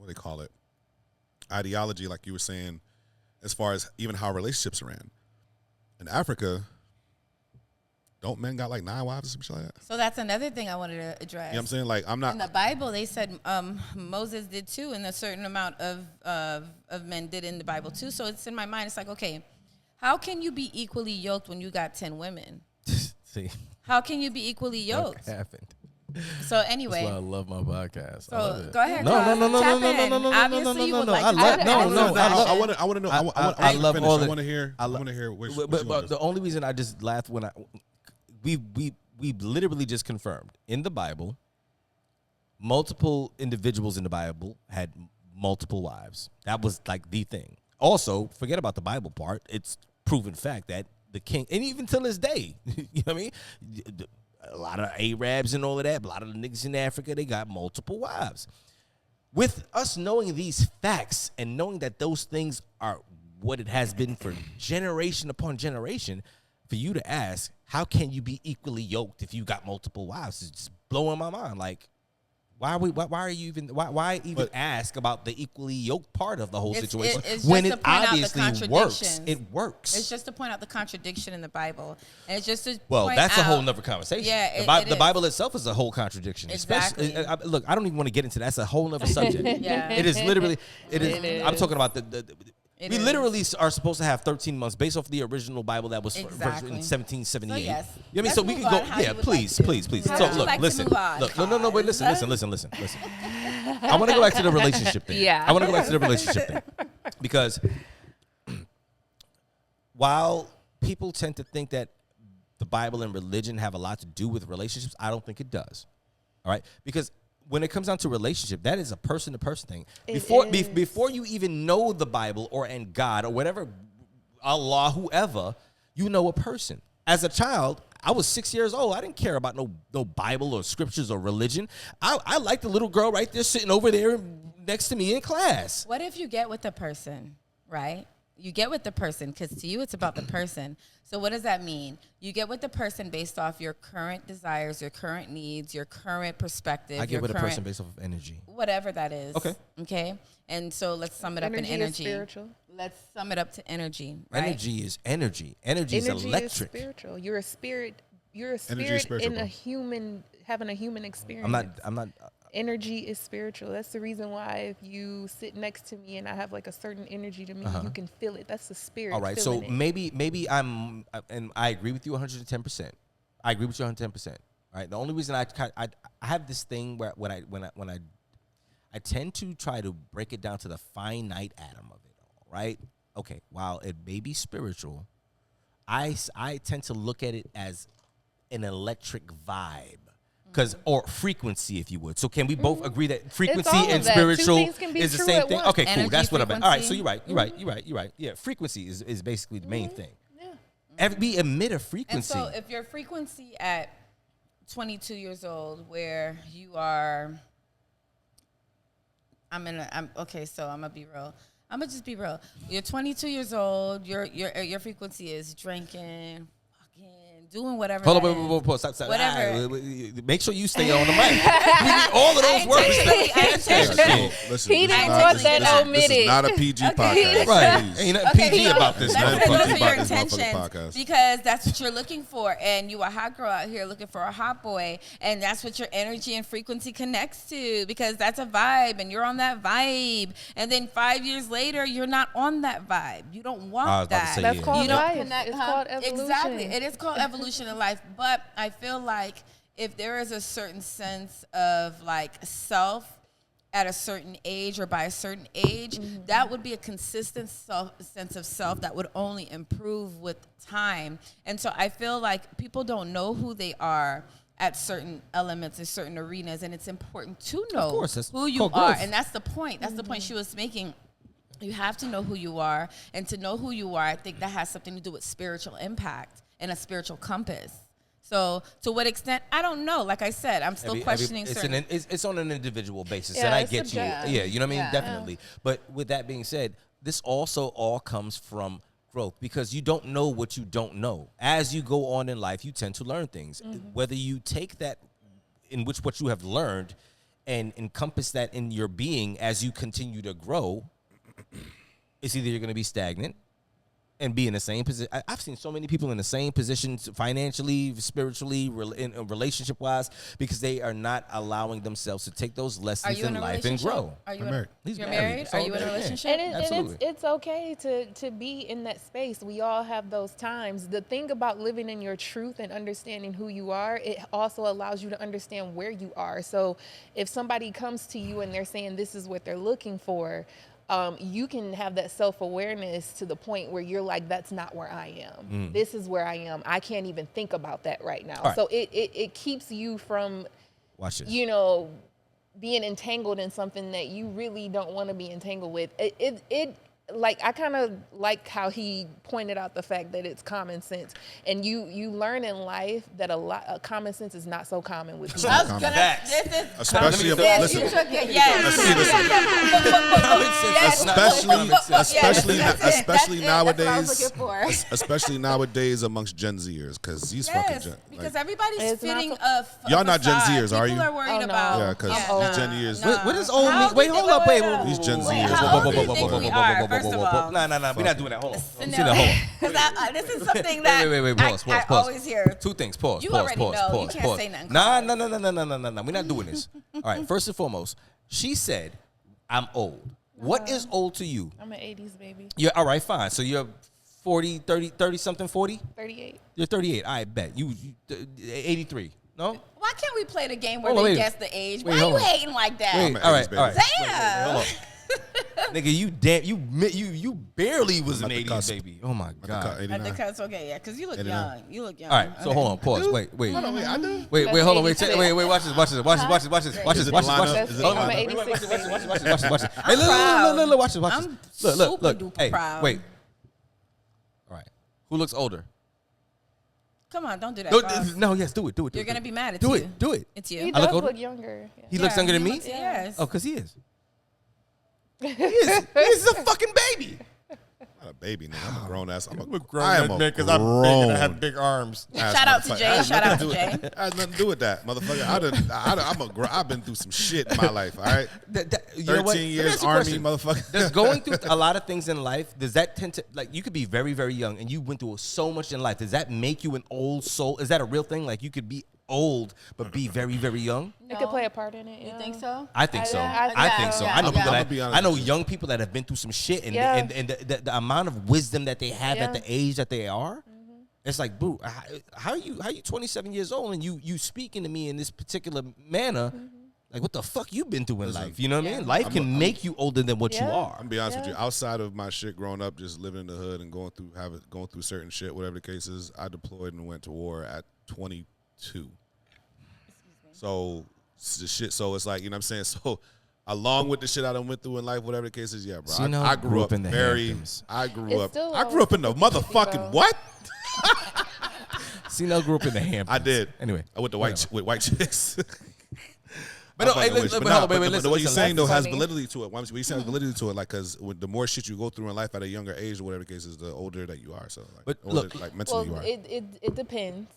S1: they call it? Ideology, like you were saying, as far as even how relationships are ran. In Africa, don't men got like 9 wives or something like that?
S2: So that's another thing I wanted to address.
S1: You know what I'm saying? Like, I'm not.
S2: In the Bible, they said Moses did too, and a certain amount of men did in the Bible too. So it's in my mind. It's like, okay, how can you be equally yoked when you got 10 women?
S3: See.
S2: How can you be equally yoked?
S3: What happened?
S2: So anyway,
S3: that's why I love my podcast.
S2: So go ahead.
S3: No.
S2: Obviously, you would like to.
S1: I want to know.
S3: I love all the.
S1: I want to hear. I want to hear.
S3: But the only reason I just laughed when we literally just confirmed in the Bible, multiple individuals in the Bible had multiple wives. That was like the thing. Also, forget about the Bible part. It's proven fact that the king, and even till this day, you know what I mean? A lot of Arabs and all of that, a lot of the niggas in Africa, they got multiple wives. With us knowing these facts and knowing that those things are what it has been for generation upon generation, for you to ask, how can you be equally yoked if you got multiple wives? It's just blowing my mind. Like, Why are you even? Why even ask about the equally yoked part of the whole situation
S2: it's
S3: when
S2: just
S3: it
S2: to point out the
S3: obviously works?
S2: contradictions.
S3: It works.
S2: It's just to point out the contradiction in the Bible, and it's just to
S3: Well,
S2: point
S3: that's a
S2: out,
S3: whole nother conversation.
S2: Yeah,
S3: the Bible itself is a whole contradiction.
S2: Exactly.
S3: Especially, look, I don't even want to get into that. That's a whole nother subject.
S2: Yeah.
S3: It is literally.
S4: It is.
S3: I'm talking about we
S2: is.
S3: literally are supposed to have 13 months based off the original Bible that was
S2: Exactly.
S3: in 1778.
S2: So, yes.
S3: You know what I mean?
S2: Let's
S3: So we
S2: move
S3: can go.
S2: on how
S3: Yeah,
S2: you would
S3: please.
S2: like to. How
S3: So
S2: would you
S3: look,
S2: like to
S3: listen.
S2: move on,
S3: Look, no. Wait, listen. I want to go back to the relationship thing.
S4: Yeah.
S3: I want to go back to the relationship thing because while people tend to think that the Bible and religion have a lot to do with relationships, I don't think it does. All right, because when it comes down to relationship, that is a person-to-person thing. Before you even know the Bible and God or whatever, Allah, whoever, you know a person. As a child, I was 6 years old. I didn't care about no Bible or scriptures or religion. I liked the little girl right there sitting over there next to me in class.
S2: What if you get with the person, right? You get with the person because to you it's about the person. So what does that mean? You get with the person based off your current desires, your current needs, your current perspective.
S3: I get with a person based off of energy.
S2: Whatever that is.
S3: Okay.
S2: Okay. And so let's sum it up in energy.
S4: Is spiritual.
S2: Let's sum it up to energy. Right?
S3: Energy is energy. Energy is electric.
S4: Is spiritual. You're a spirit. You're a
S1: Energy is
S4: spirit
S1: spiritual,
S4: in a
S1: bro.
S4: human having a human experience.
S3: I'm not.
S4: Energy is spiritual. That's the reason why if you sit next to me and I have like a certain energy to me, you can feel it. That's the spirit.
S3: All right, so
S4: it.
S3: maybe I'm, and I agree with you 110%. I agree with you 110%. All right, the only reason I have this thing where when I tend to try to break it down to the finite atom of it all. Right? Okay, while it may be spiritual, I tend to look at it as an electric vibe. Or frequency, if you would. So can we both agree that frequency and spiritual is the same thing? Okay, cool.
S2: Energy,
S3: That's what I'm at. All right, so
S2: frequency.
S3: you're right. Yeah, frequency is basically the main thing. Yeah. We emit a frequency.
S2: And so if your frequency at 22 years old, where you are, okay, so I'm gonna be real. I'm gonna just be real. You're 22 years old. Your frequency is drinking, doing whatever.
S3: Hold on, wait, stop.
S2: Whatever.
S3: Make sure you stay on the mic. We need all of those words.
S1: Listen,
S4: He
S1: this is
S4: didn't
S1: not-
S4: want
S1: this-
S4: that
S1: this is-
S4: omitted.
S1: This is not a PG podcast.
S3: Right.
S1: Please.
S3: Ain't nothing PG
S2: so
S3: about this.
S1: Nothing
S2: let's
S1: PG
S2: go to
S1: about
S2: your
S1: this motherfucking
S2: intentions
S1: podcast.
S2: because that's what you're looking for, and you a hot girl out here looking for a hot boy, and that's what your energy and frequency connects to because that's a vibe, and you're on that vibe, and then 5 years later you're not on that vibe. You don't want
S3: I was about to
S2: that.
S3: say,
S4: That's
S3: yeah.
S4: called
S2: You don't
S4: life.
S2: connect.
S4: It's called evolution.
S2: Exactly, it is called evolution in life, but I feel like if there is a certain sense of like self at a certain age or by a certain age, that would be a consistent sense of self that would only improve with time. And so I feel like people don't know who they are at certain elements in certain arenas, and it's important to know who you are. And that's the point. That's the point she was making. You have to know who you are, and to know who you are, I think that has something to do with spiritual impact and a spiritual compass. So, to what extent, I don't know. Like I said, I'm still questioning certain.
S3: It's on an individual basis,
S4: Yeah,
S3: and I
S4: it's
S3: get
S4: subjective.
S3: you. Yeah, you know what I mean?
S2: Yeah.
S3: Definitely. But with that being said, this also all comes from growth because you don't know what you don't know. As you go on in life, you tend to learn things. Whether you take that in which what you have learned and encompass that in your being as you continue to grow, it's either you're going to be stagnant and be in the same position. I've seen so many people in the same positions financially, spiritually, relationship wise, because they are not allowing themselves to take those lessons in life and grow.
S2: Are you
S1: I'm married.
S3: He's
S2: You're
S3: married.
S2: married?
S3: It's
S2: Are
S3: all
S2: you in a
S3: good.
S2: relationship?
S4: And
S3: Absolutely.
S4: it's okay to be in that space. We all have those times. The thing about living in your truth and understanding who you are, it also allows you to understand where you are. So if somebody comes to you and they're saying this is what they're looking for, you can have that self-awareness to the point where you're like, that's not where I am. This is where I am. I can't even think about that right now.
S3: Right.
S4: So it keeps you from,
S3: Watch this.
S4: being entangled in something that you really don't want to be entangled with. It like I kind of like how he pointed out the fact that it's common sense, and you learn in life that common sense is not so common with people.
S2: I was gonna. This is
S1: Especially if,
S2: yes,
S1: listen,
S2: you took it. Yes.
S1: especially nowadays,
S2: That's what I was looking for.
S1: especially nowadays amongst Gen Zers, because these fucking Gen,
S2: because
S1: like,
S2: everybody's
S4: It's
S2: fitting
S4: not
S2: a
S1: Y'all not Gen
S2: facade.
S1: Zers, are you?
S2: People are worried
S4: Oh, no.
S2: about.
S1: yeah, because
S4: I'm
S1: these
S4: old.
S1: Gen Zers,
S3: What does old
S2: How
S3: mean?
S2: old
S3: Wait,
S2: do you
S3: hold
S2: think-
S3: up. Wait,
S2: wait,
S3: wait,
S1: these Gen
S2: Wait,
S1: Zers.
S2: how old do you think we are, first of all?
S3: No, we're not doing that. Hold on.
S2: No.
S3: Hold on.
S2: Because this is something that
S3: Wait. Pause.
S2: I always hear.
S3: Two things. Pause.
S2: You
S3: pause.
S2: already
S3: Pause.
S2: know.
S3: Pause.
S2: You can't
S3: pause.
S2: say nothing.
S3: No. We're not doing this. All right. First and foremost, she said, "I'm old." What is old to you?
S4: I'm an 80s baby.
S3: You're all right. Fine. So you're 40, 30 something, 40.
S4: 38.
S3: You're 38. I bet you 83. No.
S2: Why can't we play the game where
S3: Hold on,
S2: they
S3: wait.
S2: guess the age?
S3: Wait,
S2: Why
S3: hold
S2: you
S3: on.
S2: hating like that?
S3: Wait. All right. All right.
S2: Damn.
S3: Hold on. Nigga, you barely was an
S1: I'm at the
S3: 80s
S1: cusp.
S3: baby. Oh my god.
S2: At the cuts, okay, yeah, because you look
S1: 89.
S2: young. You look young.
S3: All right. So
S2: Okay.
S3: hold on. Pause. Wait.
S1: Hold on, wait, I do.
S3: Wait,
S4: That's
S3: hold on, wait,
S4: 86.
S3: wait, watch this. Watch this.
S1: Is it
S3: Watch
S1: the
S3: this.
S1: lineup?
S4: That's
S1: Is
S4: it.
S1: it
S4: I'm
S1: the
S4: an
S1: lineup?
S4: 86 baby.
S3: Watch this. Hey, look, watch this. Watch this.
S2: I'm
S3: Look.
S2: super duper
S3: Hey,
S2: proud.
S3: wait. All right. Who looks older?
S2: Come on, don't do that.
S3: No,
S2: boss.
S3: no, yes, do it.
S2: You're gonna be mad. It's
S3: Do
S2: you.
S3: it. Do it.
S2: It's
S4: He
S2: you.
S3: I look
S4: does
S3: older?
S4: look younger. Yeah.
S3: He looks younger than me?
S2: Yes.
S3: Oh, because he is. He is a fucking baby.
S1: Not a baby, nigga. I'm a grown ass. I'm a
S3: I am a
S1: grown.
S3: big arms.
S1: ass
S2: Shout out to
S1: motherfucker.
S2: Jay.
S1: That has
S2: Shout out
S1: nothing
S2: to
S1: do with-
S2: Jay.
S1: That has nothing to do with that, motherfucker. I've been through some shit in my life. All right,
S3: You know what?
S1: 13
S3: Let me
S1: years
S3: ask you a
S1: army,
S3: question.
S1: motherfucker.
S3: Does going through a lot of things in life, does that tend to, like, you could be very, very young and you went through so much in life. Does that make you an old soul? Is that a real thing? Like, you could be old but be very, very young?
S4: It could play a part in it.
S2: You
S4: yeah.
S2: think so?
S3: I think so.
S4: I
S3: think so.
S2: yeah,
S3: I know
S2: yeah.
S3: people
S1: I'ma be
S3: that
S1: honest
S3: I know
S1: with you.
S3: young people that have been through some shit, and
S4: Yeah.
S3: and the amount of wisdom that they have
S4: Yeah.
S3: at the age that they are. It's like, boo, how are you 27 years old and you speaking to me in this particular manner? Like, what the fuck you been through in life? You know what I mean? Life can make you older than what you
S4: Yeah.
S3: are.
S1: I'm gonna be honest with you. Outside of my shit growing up, just living in the hood and going through certain shit, whatever the case is, I deployed and went to war at 22. So the shit. So it's like, you know what I'm saying. So along with the shit I done went through in life, whatever the case is, yeah, bro.
S3: So, you know,
S1: I grew up
S3: in the Hamptons.
S1: I grew
S4: It's
S1: up.
S4: still
S1: I grew up in the
S4: always 50-50
S1: motherfucking
S4: though.
S1: what?
S3: Cnel grew up in the Hamptons.
S1: I did.
S3: Anyway,
S1: I went to
S3: whatever.
S1: with white chicks.
S3: But no,
S1: I'm
S3: hey,
S1: fucking
S3: listen,
S1: with you.
S3: but
S1: But
S3: hold on, wait,
S1: but
S3: listen,
S1: what you're
S3: listen,
S1: saying though
S4: that's
S1: has
S4: funny.
S1: validity to it. What you're saying has validity to it, like, because the more shit you go through in life at a younger age or whatever the case is, the older that you are. So, like,
S3: But
S1: older,
S3: look-
S1: like mentally
S4: Well,
S1: you are.
S4: it depends.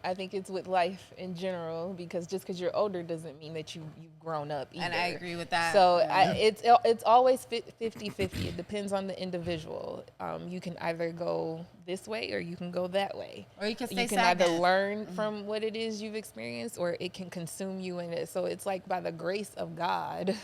S4: I think it's with life in general, because just because you're older doesn't mean that you've grown up either.
S2: And I agree with that.
S4: So
S2: Yeah.
S4: it's always 50-50. It depends on the individual. You can either go this way or you can go that way.
S2: Or you can stay
S4: You can either
S2: stagnant.
S4: learn from what it is you've experienced, or it can consume you in it. So it's like, by the grace of God,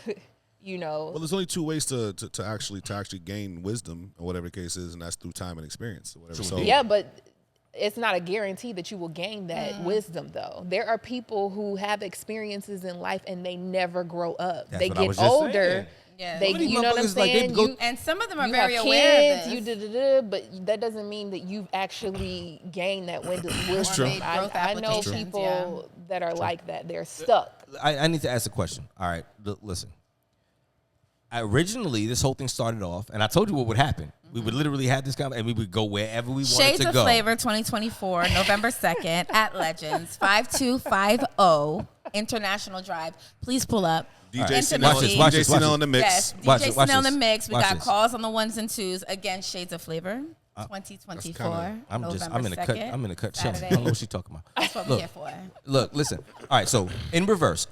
S4: you know.
S1: Well, there's only two ways to actually gain wisdom or whatever the case is, and that's through time and experience or whatever. So
S4: Yeah, but it's not a guarantee that you will gain that wisdom, though. There are people who have experiences in life and they never grow up.
S3: That's
S4: they
S3: what I
S4: get
S3: was just
S4: older.
S3: saying.
S2: Yeah.
S4: They,
S3: Some of these
S4: you know what I'm
S3: motherfuckers, like, they
S4: saying?
S3: go-
S2: And some of them are
S4: you
S2: very
S4: have
S2: aware of
S4: kids,
S2: this.
S4: but that doesn't mean that you've actually gained that wisdom.
S1: true.
S2: Made growth
S4: I know
S2: applications,
S4: people that are like that. They're stuck.
S3: I need to ask a question. All right, listen. Originally, this whole thing started off, and I told you what would happen. We would literally have this conversation, and we would go wherever we wanted
S2: Shades
S3: to
S2: of
S3: go.
S2: Flavor 2024, November 2nd at Legends, 5250 International Drive. Please pull up.
S1: DJ
S2: Intimacy.
S1: Cnel,
S3: Watch this,
S1: DJ
S3: watch this, watch
S1: Cnel in the mix.
S2: Yes,
S3: Watch
S2: DJ
S3: this, watch
S2: Cnel in the
S3: this.
S2: mix. We
S3: Watch
S2: got
S3: this.
S2: calls on the ones and twos. Again, Shades of Flavor 2024,
S3: I'm
S2: November
S3: in a
S2: 2nd,
S3: cut. I'm in a cut show. I
S2: Saturday.
S3: don't know what she's talking about.
S2: That's what we're
S3: Look.
S2: here for.
S3: Look, listen. All right, so in reverse.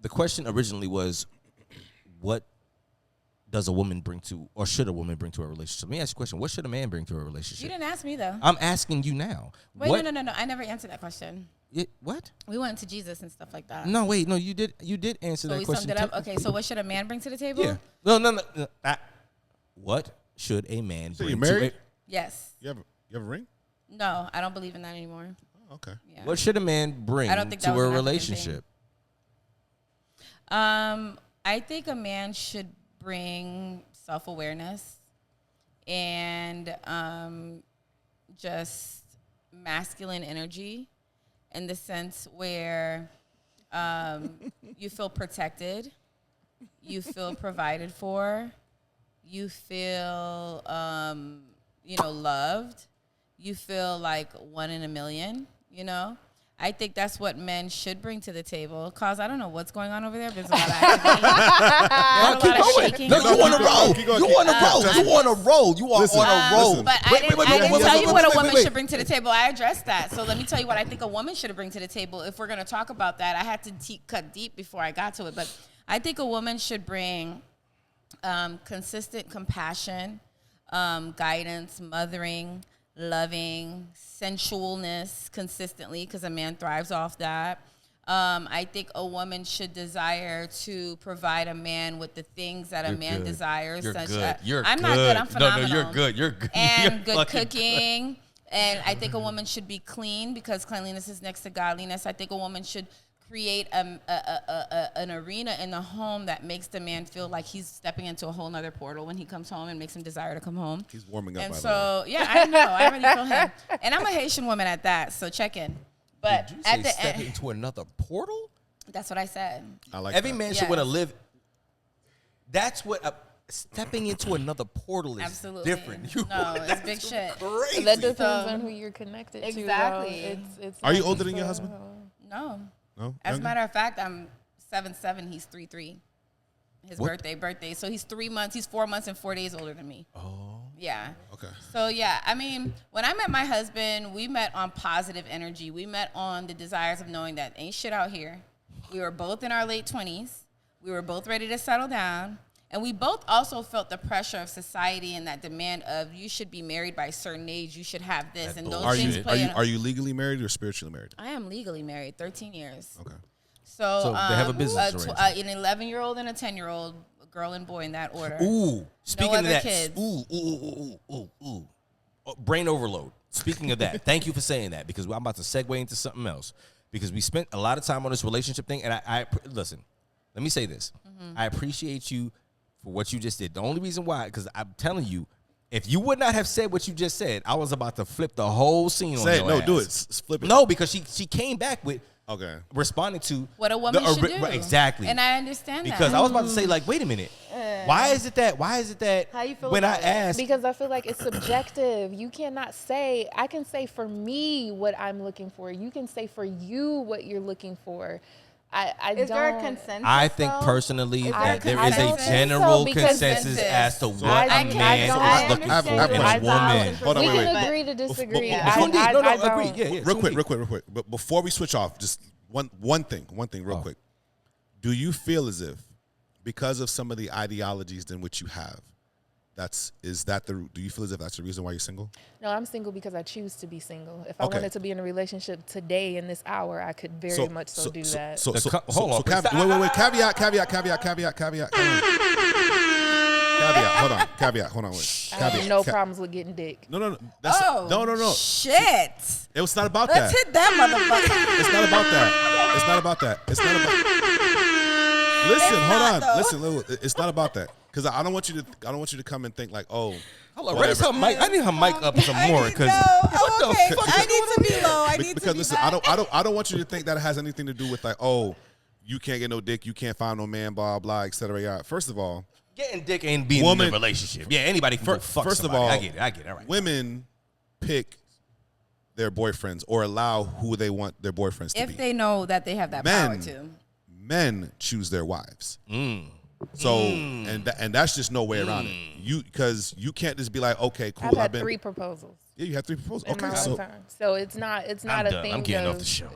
S3: The question originally was, what does a woman bring to, or should a woman bring to a relationship? Let me ask you a question. What should a man bring to a
S2: You
S3: relationship?
S2: didn't ask me though.
S3: I'm asking you now.
S2: Wait,
S3: what?
S2: no. I never answered that question.
S3: What?
S2: We went to Jesus and stuff like that.
S3: No, wait, no. You did answer
S2: So
S3: that
S2: we
S3: question.
S2: summed it up.
S3: too.
S2: Okay, so what should a man bring to the table?
S3: Yeah. No. What should a man
S1: So
S3: bring
S1: you married?
S3: to
S2: Yes.
S1: You have a ring?
S2: No, I don't believe in that anymore.
S1: Oh, okay.
S2: Yeah.
S3: What should a man bring
S2: I don't think that
S3: to
S2: was
S3: a
S2: an African
S3: relationship?
S2: I think a man should bring self-awareness and just masculine energy, in the sense where you feel protected, you feel provided for, you feel, loved. You feel like one in a million, I think that's what men should bring to the table. Cause I don't know what's going on over there, but there's a lot of activity. There's a lot of shaking.
S3: No, you on a roll. You on a roll. You on a roll. You are on a roll.
S2: But I didn't tell you what a woman should bring to the table. I addressed that. So let me tell you what I think a woman should bring to the table. If we're going to talk about that, I had to cut deep before I got to it. But I think a woman should bring consistent compassion, guidance, mothering, loving, sensualness consistently, because a man thrives off that. I think a woman should desire to provide a man with the things that a man desires.
S3: You're
S2: such
S3: good. You're
S2: I'm
S3: good.
S2: not good. I'm phenomenal.
S3: No, you're good. You're good.
S2: And good cooking. And I think a woman should be clean, because cleanliness is next to godliness. I think a woman should create an arena in the home that makes the man feel like he's stepping into a whole nother portal when he comes home, and makes him desire to come home.
S1: He's warming up.
S2: And
S1: by
S2: so, yeah, I know. I already feel him. And I'm a Haitian woman at that, so check in. But
S3: Did you
S2: at
S3: say
S2: the
S3: step
S2: end,
S3: into another portal?
S2: that's what I said.
S1: I like
S3: Every
S1: that.
S3: man should want to live. That's what stepping into another portal is.
S2: Absolutely.
S3: Different.
S2: No, it's big shit.
S3: Crazy.
S4: That depends on who you're connected to.
S2: Exactly.
S4: It's
S1: Are you
S4: not
S1: older than your
S4: just,
S1: husband?
S2: No.
S1: No.
S2: As a
S1: Younger?
S2: matter of fact, I'm 7'7", he's 3'3". His
S3: What?
S2: birthday. So he's 3 months, he's 4 months and 4 days older than me.
S3: Oh.
S2: Yeah.
S1: Okay.
S2: So yeah, I mean, when I met my husband, we met on positive energy. We met on the desires of knowing that ain't shit out here. We were both in our late 20s. We were both ready to settle down. And we both also felt the pressure of society and that demand of you should be married by a certain age, you should have this.
S3: That
S2: And those
S3: bullshit.
S2: things
S1: Are
S2: play.
S1: you legally married or spiritually married?
S2: I am legally married, 13 years.
S1: Okay.
S2: So
S3: they have a business arrangement.
S2: an 11-year-old and a 10-year-old, a girl and boy in that order.
S3: Ooh. Speaking of
S2: other
S3: that.
S2: kids.
S3: Ooh. Oh, brain overload. Speaking of that, thank you for saying that, because I'm about to segue into something else. Because we spent a lot of time on this relationship thing, and I listen. Let me say this: I appreciate you for what you just did. The only reason why, because I'm telling you, if you would not have said what you just said, I was about to flip the whole scene on
S1: Say
S3: your
S1: it. No,
S3: ass.
S1: do it. Flip it.
S3: No, because she came back with responding to
S2: What a woman should do.
S3: Right, exactly.
S2: And I understand
S3: because
S2: that.
S3: I was about to say, like, wait a minute. Why is it that
S2: How you feel
S3: when I
S2: about it?
S3: asked,
S4: because I feel like it's subjective. You cannot say, I can say for me what I'm looking for. You can say for you what you're looking for.
S2: Is there a consensus?
S3: I think
S2: though?
S3: personally that there
S4: I
S3: is
S4: don't
S3: a
S4: think
S3: general
S4: so, because
S3: consensus as to what
S4: I
S3: a
S4: don't-
S3: man
S4: I
S3: is looking
S1: understand
S3: for
S1: that.
S3: in
S1: I
S3: a woman.
S1: Hold on,
S4: we
S1: wait,
S4: can
S1: wait.
S4: agree to disagree.
S1: Before-
S4: I
S3: agree.
S4: don't.
S3: Yeah,
S1: Real quick. But before we switch off, just one thing, real quick. Do you feel as if, because of some of the ideologies in which you have, do you feel as if that's the reason why you're single?
S4: No, I'm single because I choose to be single. If I
S1: Okay.
S4: wanted to be in a relationship today in this hour, I could very much so do that.
S1: So,
S3: Hold on.
S1: wait. Caveat. Hold on. Wait.
S4: I have no problems with getting dick.
S1: No. No.
S2: Shit.
S1: It's not about
S2: Let's
S1: that.
S2: hit that motherfucker.
S1: It's not about that. Listen, hold on. Listen, it's not about that. Because I don't want you to come and think like, oh.
S3: Hold on, raise her mic. I need her mic up some more, because what the fuck?
S2: I need to be low.
S1: Because listen, I don't want you to think that it has anything to do with like, oh, you can't get no dick, you can't find no man, blah blah, etc. Yeah. First of all,
S3: Getting dick ain't being in a relationship. Yeah, anybody can go fuck
S1: first
S3: somebody.
S1: of all,
S3: I get it. All right.
S1: Women pick their boyfriends or allow who they want their boyfriends to be.
S2: If they know that they have that power to.
S1: Men choose their wives. So and that's just no way around it. Because you can't just be like, okay, cool.
S4: I've had 3 proposals.
S1: Yeah, you had 3 proposals.
S4: In
S1: Okay,
S4: my
S1: so
S4: lifetime. So it's not
S3: I'm
S4: a
S3: done.
S4: thing
S3: I'm getting
S4: of,
S3: off the show.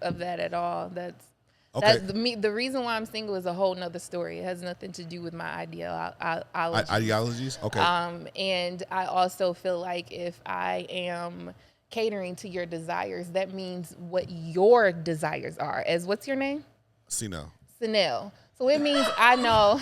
S4: of that at all. That's
S1: okay.
S4: the reason why I'm single is a whole nother story. It has nothing to do with my ideology.
S1: Ideologies. Okay.
S4: And I also feel like if I am catering to your desires, that means what your desires are. As what's your name?
S1: Cnel.
S4: So it means I know.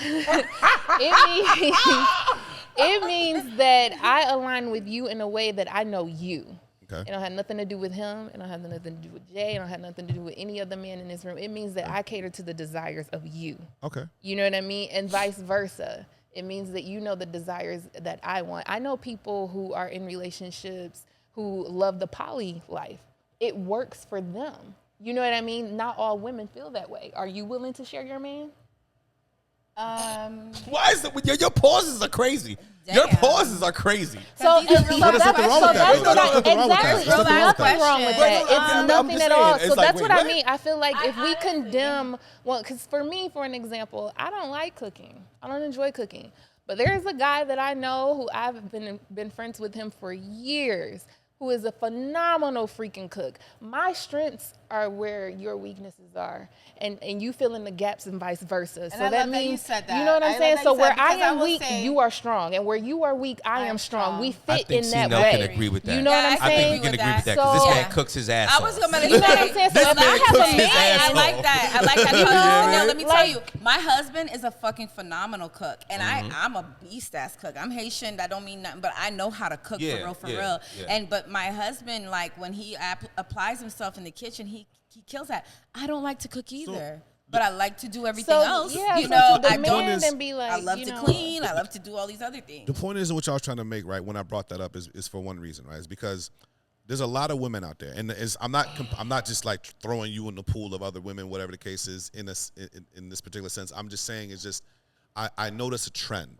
S4: it means that I align with you in a way that I know you.
S1: Okay.
S4: It don't have nothing to do with him. It don't have nothing to do with Jay. It don't have nothing to do with any other man in this room. It means that I cater to the desires of you.
S1: Okay.
S4: You know what I mean? And vice versa. It means that you know the desires that I want. I know people who are in relationships who love the poly life. It works for them. You know what I mean? Not all women feel that way. Are you willing to share your man?
S3: Why is it? Your pauses are crazy.
S2: Damn.
S3: Your pauses are crazy.
S4: So
S2: These are real
S1: There's nothing wrong with that.
S4: that's
S1: There's
S4: what
S1: nothing wrong with that.
S4: exactly.
S1: There's nothing wrong with
S4: There's nothing wrong with that. It's
S3: I'm
S4: nothing
S3: just
S4: at all.
S3: saying.
S4: So
S3: It's like,
S4: that's
S3: wait,
S4: what I
S3: what?
S4: mean. I feel like if we condemn, well, because for me, for an example, I don't like cooking. I don't enjoy cooking. But there's a guy that I know who I've been friends with him for years, who is a phenomenal freaking cook. My strengths are where your weaknesses are, and you fill in the gaps and vice versa.
S2: And
S4: so
S2: I
S4: that
S2: love that
S4: means
S2: you said that.
S4: you know what
S2: I
S4: I'm
S2: love
S4: saying.
S2: that
S4: So
S2: you said
S4: where
S2: it,
S4: I
S2: because I
S4: am
S2: will
S4: weak,
S2: say-
S4: you are strong, and where you are weak, I am strong. We
S3: I
S4: fit
S3: think
S4: in that
S3: Cnel
S4: way.
S3: can agree with that.
S4: You know what I'm
S3: I think
S4: saying?
S3: we can agree with that
S4: So-
S3: because this man cooks his ass
S2: I
S3: off.
S2: was gonna
S4: You know what I'm saying? So
S3: This
S4: if
S3: man
S4: I have
S3: cooks
S4: a
S3: his
S4: man,
S3: ass
S2: I like that. I like that.
S4: You know,
S2: Now, let me tell
S4: like-
S2: you, my husband is a fucking phenomenal cook, and I'm a beast ass cook. I'm Haitian. That don't mean nothing, but I know how to cook for real.
S3: Yeah.
S2: But my husband, like when he applies himself in the kitchen, he kills that. I don't like to cook either. But I like to do everything else.
S4: Yeah,
S2: you
S4: so
S2: know,
S4: to
S2: I
S4: demand
S2: don't.
S4: and be like,
S2: I love
S4: you
S2: to
S4: know,
S2: clean. I love to do all these other things.
S1: The point is, in which I was trying to make, right, when I brought that up, is for one reason, right? Is because there's a lot of women out there, and I'm not just like throwing you in the pool of other women, whatever the case is, in this particular sense. I'm just saying, it's just I notice a trend,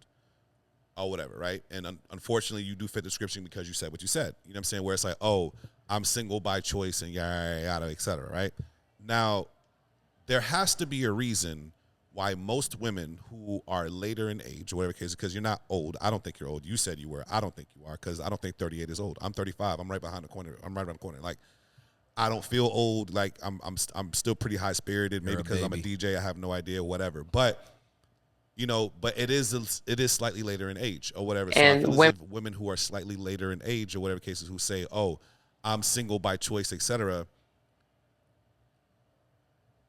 S1: or whatever, right? And unfortunately, you do fit the description because you said what you said. You know what I'm saying? Where it's like, oh, I'm single by choice, and yada yada, et cetera, right? Now, there has to be a reason why most women who are later in age, or whatever case, because you're not old. I don't think you're old. You said you were. I don't think you are, because I don't think 38 is old. I'm 35. I'm right behind the corner. I'm right around the corner. Like, I don't feel old. Like, I'm still pretty high spirited. Maybe because I'm a DJ. I have no idea. Whatever. But you know, but it is slightly later in age, or whatever. So
S7: And
S1: I feel as if women who are slightly later in age, or whatever cases, who say, "Oh, I'm single by choice," etc.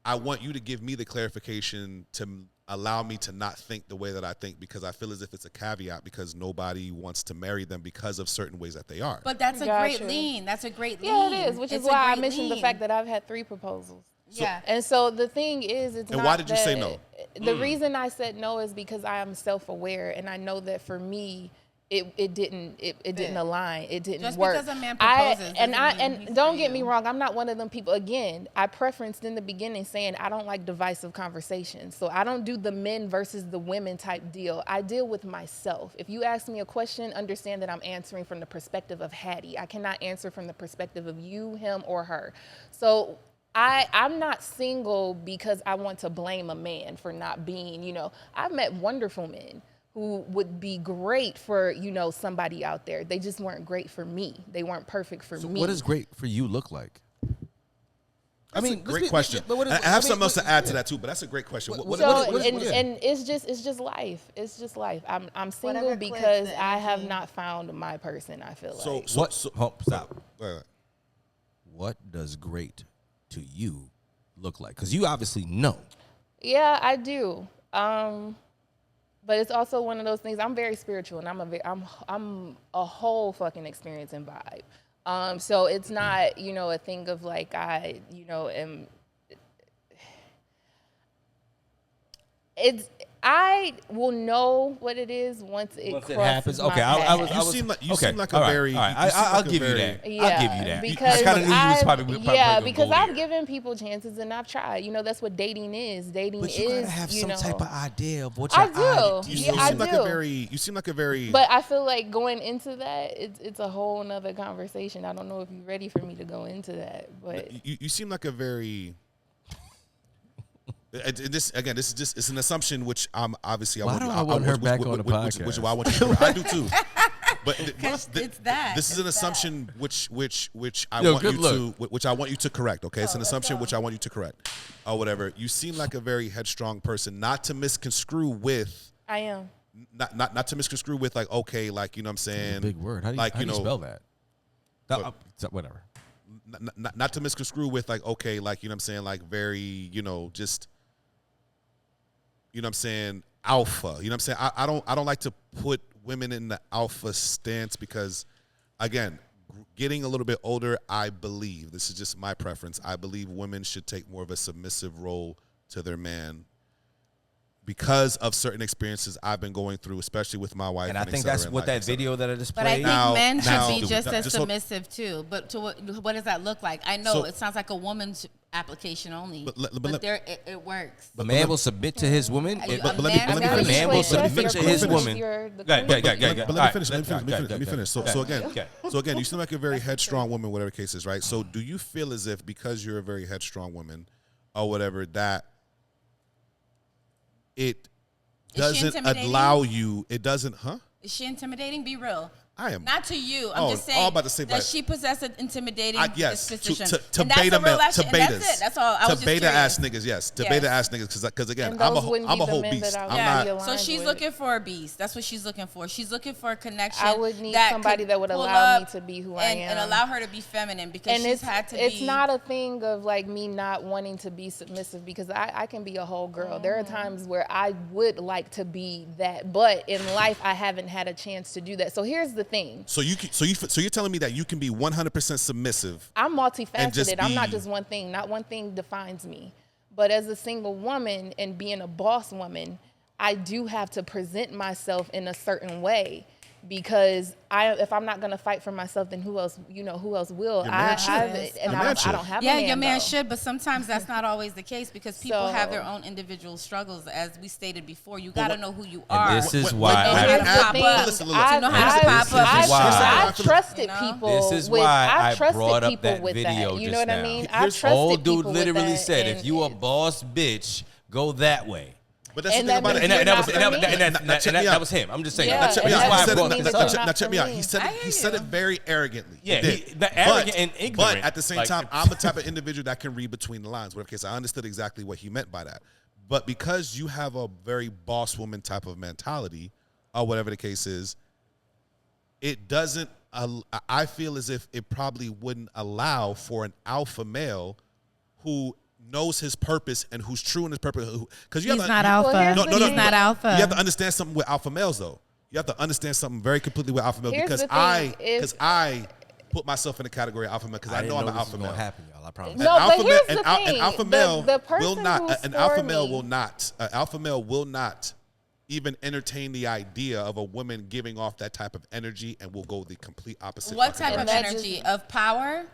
S1: I want you to give me the clarification to allow me to not think the way that I think, because I feel as if it's a caveat, because nobody wants to marry them because of certain ways that they are.
S2: But that's a
S4: Gotcha.
S2: great lean. That's a great lean.
S4: Yeah, it is, which is
S2: It's a
S4: why I
S2: great
S4: mentioned the
S2: lean.
S4: fact that I've had 3 proposals.
S2: Yeah.
S4: And so the thing is, it's
S1: And
S4: not
S1: why did you say
S4: that-
S1: no?
S4: The reason I said no is because I am self-aware, and I know that for me, it didn't align. It didn't
S2: Just
S4: work.
S2: because a man proposes doesn't mean he's
S4: don't
S2: for
S4: get me
S2: you.
S4: wrong, I'm not one of them people. Again, I preferenced in the beginning saying I don't like divisive conversations. So I don't do the men versus the women type deal. I deal with myself. If you ask me a question, understand that I'm answering from the perspective of Hattie. I cannot answer from the perspective of you, him, or her. So I'm not single because I want to blame a man for not being, you know, I've met wonderful men who would be great for, you know, somebody out there. They just weren't great for me. They weren't perfect for me.
S3: What does great for you look like?
S1: That's a great question. I have something else to add to that too, but that's a great question. What
S4: And it's just life. It's just life. I'm single
S2: Whatever
S4: because
S2: clips the
S4: I have
S2: energy.
S4: not found my person, I feel like.
S3: Stop.
S1: Wait.
S3: What does great to you look like? Because you obviously know.
S4: Yeah, I do. But it's also one of those things. I'm very spiritual, and I'm a whole fucking experience and vibe. So it's not, you know, a thing of like I, you know, am. I will know what it is once it
S3: happens.
S4: My
S3: Okay,
S4: path.
S1: You seem like a
S3: all right,
S1: very.
S3: all right.
S1: you seem
S3: I'll
S1: like a
S3: give you
S1: very-
S3: that.
S4: Yeah,
S3: I'll give you that.
S4: Because
S3: I kind of knew you was probably
S4: because
S3: gonna
S4: I've
S3: go there.
S4: given people chances and I've tried. You know, that's what dating is. Dating
S3: But
S4: is,
S3: you gotta have some
S4: know,
S3: type of idea of what
S4: I
S3: your
S4: do.
S1: You
S4: Yeah, I
S1: seem like
S4: do.
S1: a very. You seem like a very.
S4: But I feel like going into that, it's a whole nother conversation. I don't know if you're ready for me to go into that, but
S1: You seem like a very. This is just it's an assumption which obviously
S3: Why
S1: I
S3: do I want her back on the
S1: which is
S3: podcast?
S1: why I want you to I do too. But
S2: it's that.
S1: This is an
S2: It's
S1: assumption which I
S3: Yo,
S1: want
S3: good
S1: you
S3: look.
S1: to which I want you to correct. Okay, it's an assumption which I want you to correct, or whatever. You seem like a very headstrong person, not to misconstrue with.
S4: I am.
S1: Not to misconstrue with like okay, like you know what I'm saying.
S3: Big word. How do you spell that? Whatever.
S1: Not to misconstrue with like okay, like you know what I'm saying, like very you know just. You know what I'm saying, alpha. You know what I'm saying? I don't like to put women in the alpha stance because, again, getting a little bit older, I believe, this is just my preference, I believe women should take more of a submissive role to their man because of certain experiences I've been going through, especially with my wife.
S3: And I
S1: et
S3: think
S1: cetera,
S3: that's
S1: and
S3: what
S1: like,
S3: that
S1: et cetera.
S3: video that I just
S2: But I
S3: played.
S2: think men should
S1: now-
S2: be just as
S1: just hold-
S2: submissive too. But to what does that look like? I know
S1: So-
S2: it sounds like a woman application only.
S1: But
S2: it works.
S3: A man will submit to his woman.
S1: But let me
S3: A man will
S1: finish.
S3: submit to his woman.
S1: But let me finish. So again, you seem like a very headstrong woman, whatever the case is, right? So do you feel as if because you're a very headstrong woman or whatever that it doesn't allow you? It doesn't, huh?
S2: Is she intimidating? Be real.
S1: I am
S2: not to you. I'm just saying
S1: about to say
S2: that she possesses an intimidating disposition.
S1: To beta male, to betas.
S2: That's it. That's all. I was
S1: to
S2: just
S1: beta
S2: curious.
S1: ass niggas, yes. To beta ass niggas, because again, I'm a whole beast. I'm not.
S2: So she's looking for a beast. That's what she's looking for. She's looking for a connection.
S4: I would need somebody that would allow me to be who I am
S2: and allow her to be feminine because she's had to be.
S4: It's not a thing of like me not wanting to be submissive because I can be a whole girl. There are times where I would like to be that, but in life I haven't had a chance to do that. So here's the thing.
S1: So you're telling me that you can be 100% submissive.
S4: I'm multifaceted. I'm not just one thing. Not one thing defines me. But as a single woman and being a boss woman, I do have to present myself in a certain way because if I'm not going to fight for myself, then who else will? I don't have a man,
S2: your man
S4: though.
S2: should, but sometimes that's not always the case because people have their own individual struggles. As we stated before, you got to know who you are.
S3: And this is why
S4: I trusted people.
S3: This is why I brought up
S4: people
S3: that
S4: with
S3: video
S4: that. You
S3: just
S4: know what
S3: now.
S4: I mean? I trusted
S3: old dude
S4: people
S3: literally
S4: with that,
S3: said, "If you a boss bitch, go that way."
S1: But that's the thing about it.
S3: And that was him. I'm just saying.
S1: Now check me out. He said it very arrogantly.
S3: Yeah, arrogant and ignorant.
S1: But at the same time, I'm the type of individual that can read between the lines. Whatever case, I understood exactly what he meant by that. But because you have a very boss woman type of mentality, or whatever the case is, it doesn't. I feel as if it probably wouldn't allow for an alpha male who knows his purpose and who's true in his purpose. Because
S2: he's not alpha. He's not alpha.
S1: You have to understand something with alpha males, though. You have to understand something very completely with alpha males because I put myself in the category of alpha male because I know I'm an alpha male.
S3: Happen, y'all. I promise.
S4: No, but here's the thing.
S1: An alpha male will not. An alpha male will not even entertain the idea of a woman giving off that type of energy and will go the complete opposite.
S2: What type of energy? Of power?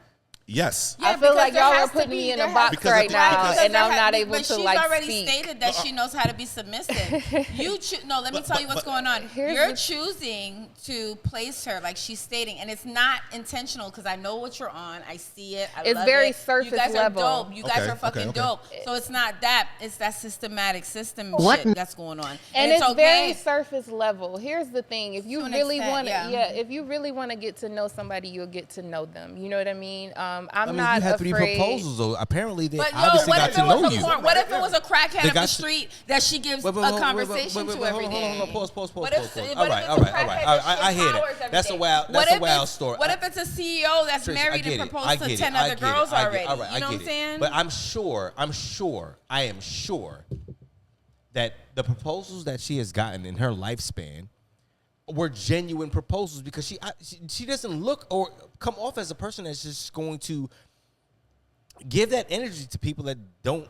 S1: Yes.
S4: Yeah, I feel like y'all are putting me in a box right now, and I'm not able to
S2: speak. But she's already stated that she knows how to be submissive. Let me tell you what's going on. You're choosing to place her like she's stating, and it's not intentional because I know what you're on. I see it. I love it.
S4: It's very surface level.
S2: You guys are dope. You guys are fucking dope. So it's not that. It's that systematic system shit that's going on.
S4: And it's very surface level. Here's the thing: if you really want to get to know somebody, you'll get to know them. You know what I mean? I'm not
S3: you had
S4: afraid.
S3: 3 proposals, though. Apparently, they
S2: but
S3: obviously got to know you.
S2: What if it was a crackhead up the street that she gives a conversation to every day?
S3: Pause. All right. I hear that. That's a wild story.
S2: What if it's a CEO that's married and proposed to 10 other girls already? You know what I'm saying?
S3: But I am sure that the proposals that she has gotten in her lifespan were genuine proposals because she doesn't look or come off as a person that's just going to give that energy to people that don't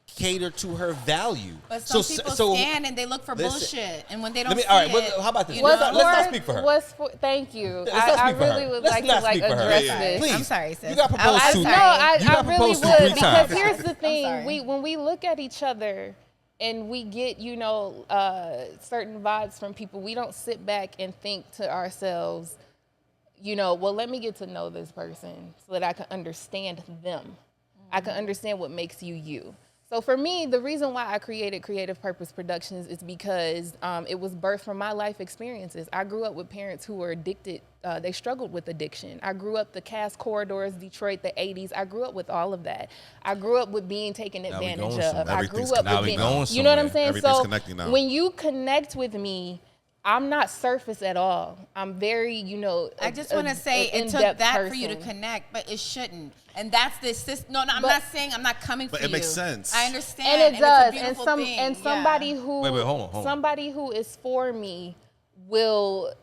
S3: cater to her value.
S2: But some people stand and they look for bullshit, and when they don't
S3: how about this? Let's not speak for her.
S4: Thank you. I really would like to address this.
S3: Please.
S2: I'm sorry, sis.
S3: You got proposed to.
S4: I really would because
S3: 3
S4: here's
S3: times.
S4: the thing: when we look at each other and we get certain vibes from people, we don't sit back and think to ourselves, well, let me get to know this person so that I can understand them. I can understand what makes you you. So for me, the reason why I created Creative Purpose Productions is because it was birthed from my life experiences. I grew up with parents who were addicted. They struggled with addiction. I grew up the cast corridors, Detroit, the 80s. I grew up with all of that. I grew up with being taken advantage of. I grew up with being, you know what I'm saying? So when you connect with me, I'm not surface at all. I'm very,
S2: I just want to say it took that for you to connect, but it shouldn't. And that's this. No, I'm not saying I'm not coming for you.
S1: But it makes sense.
S2: I understand.
S4: And it does.
S2: It's a beautiful thing.
S4: And somebody who
S3: wait, hold on.
S4: Somebody who is for me will.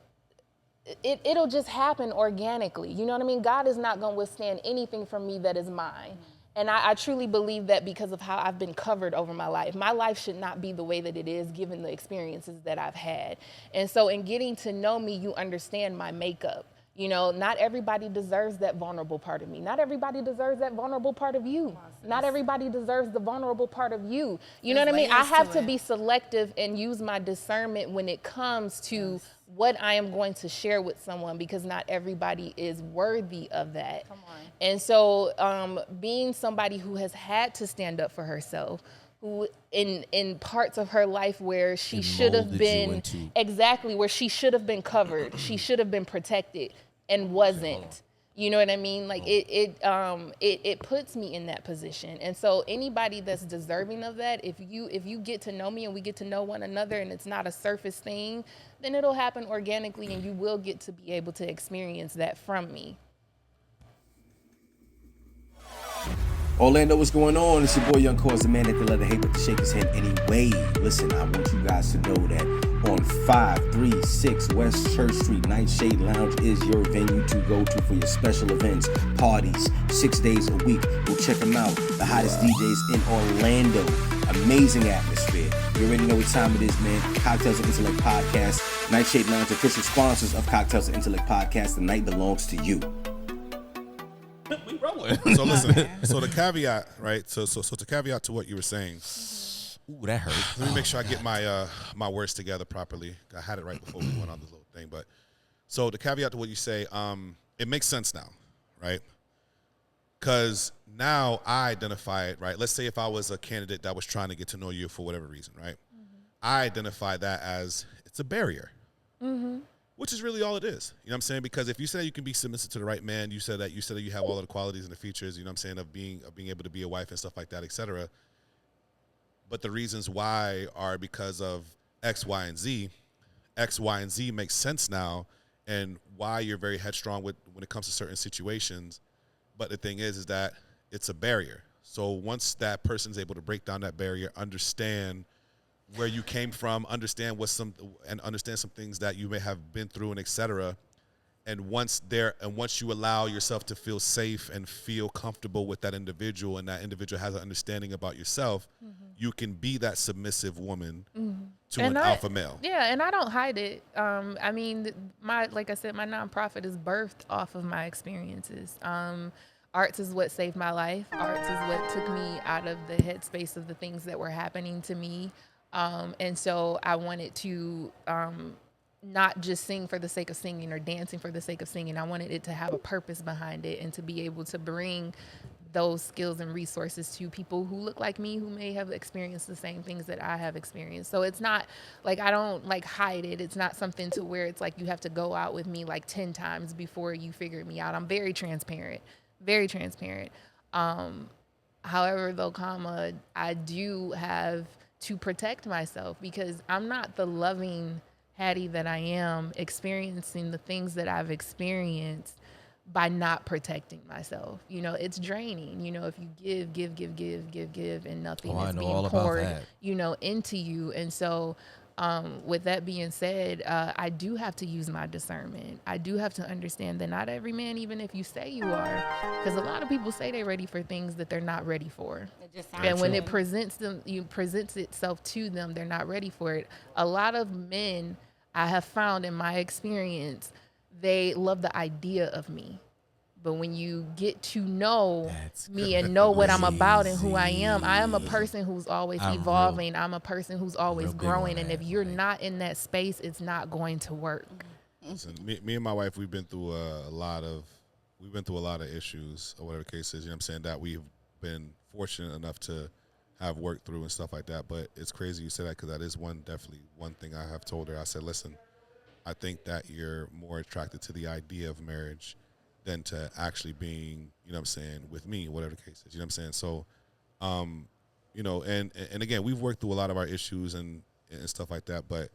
S4: It'll just happen organically. You know what I mean? God is not going to withstand anything from me that is mine. And I truly believe that because of how I've been covered over my life. My life should not be the way that it is given the experiences that I've had. And so in getting to know me, you understand my makeup. You know, not everybody deserves that vulnerable part of me. Not everybody deserves that vulnerable part of you. Not everybody deserves the vulnerable part of you. You know what I mean? I have to be selective and use my discernment when it comes to what I am going to share with someone, because not everybody is worthy of that.
S2: Come on.
S4: And so being somebody who has had to stand up for herself, who in parts of her life where she should have been, exactly, where she should have been covered, she should have been protected and wasn't. You know what I mean? Like it puts me in that position. And so anybody that's deserving of that, if you get to know me and we get to know one another and it's not a surface thing, then it'll happen organically and you will get to be able to experience that from me.
S3: Orlando, what's going on? It's your boy Youngcause, the man that they let hate but to shake his head anyway. Listen, I want you guys to know that on 536 West Church Street, Nightshade Lounge is your venue to go to for your special events, parties, 6 days a week. Go check them out. The hottest DJs in Orlando. Amazing atmosphere. You already know what time it is, man. Cocktails and Intellect Podcast. Nightshade Lounge, official sponsors of Cocktails and Intellect Podcast. The night belongs to you.
S1: We rolling. So listen. So the caveat, right? So to caveat to what you were saying.
S3: Ooh, that hurt.
S1: Let me make sure I get my words together properly. I had it right before we went on this little thing, but so the caveat to what you say, it makes sense now, right? Because now I identify it, right? Let's say if I was a candidate that was trying to get to know you for whatever reason, right? I identify that as it's a barrier. Which is really all it is. You know what I'm saying? Because if you say you can be submissive to the right man, you said that you have all of the qualities and the features, you know what I'm saying, of being able to be a wife and stuff like that, et cetera. But the reasons why are because of X, Y, and Z. X, Y, and Z makes sense now, and why you're very headstrong when it comes to certain situations. But the thing is that it's a barrier. So once that person's able to break down that barrier, understand where you came from, understand some things that you may have been through, and et cetera. And once you allow yourself to feel safe and feel comfortable with that individual, and that individual has an understanding about yourself, you can be that submissive woman to an alpha male.
S4: Yeah, and I don't hide it. I mean, like I said, my nonprofit is birthed off of my experiences. Arts is what saved my life. Arts is what took me out of the headspace of the things that were happening to me. And so I wanted to not just sing for the sake of singing or dancing for the sake of singing. I wanted it to have a purpose behind it and to be able to bring those skills and resources to people who look like me, who may have experienced the same things that I have experienced. So it's not like I don't like hide it. It's not something to where it's like you have to go out with me like 10 times before you figure me out. I'm very transparent, very transparent. However, though, I do have to protect myself because I'm not the loving Hattie that I am experiencing the things that I've experienced by not protecting myself. You know, it's draining. You know, if you give, and nothing is being poured, you know, into you. And so with that being said, I do have to use my discernment. I do have to understand that not every man, even if you say you are, because a lot of people say they're ready for things that they're not ready for. And when it presents itself to them, they're not ready for it. A lot of men, I have found in my experience, they love the idea of me. But when you get to know me and know what I'm about and who I am a person who's always evolving. I'm a person who's always growing. And if you're not in that space, it's not going to work.
S1: Listen, me and my wife, we've been through a lot of issues or whatever the case is. You know what I'm saying? That we've been fortunate enough to have worked through and stuff like that. But it's crazy you say that because that is definitely one thing I have told her. I said, listen, I think that you're more attracted to the idea of marriage than to actually being, you know what I'm saying, with me, whatever the case is. You know what I'm saying? So, you know, and again, we've worked through a lot of our issues and stuff like that, but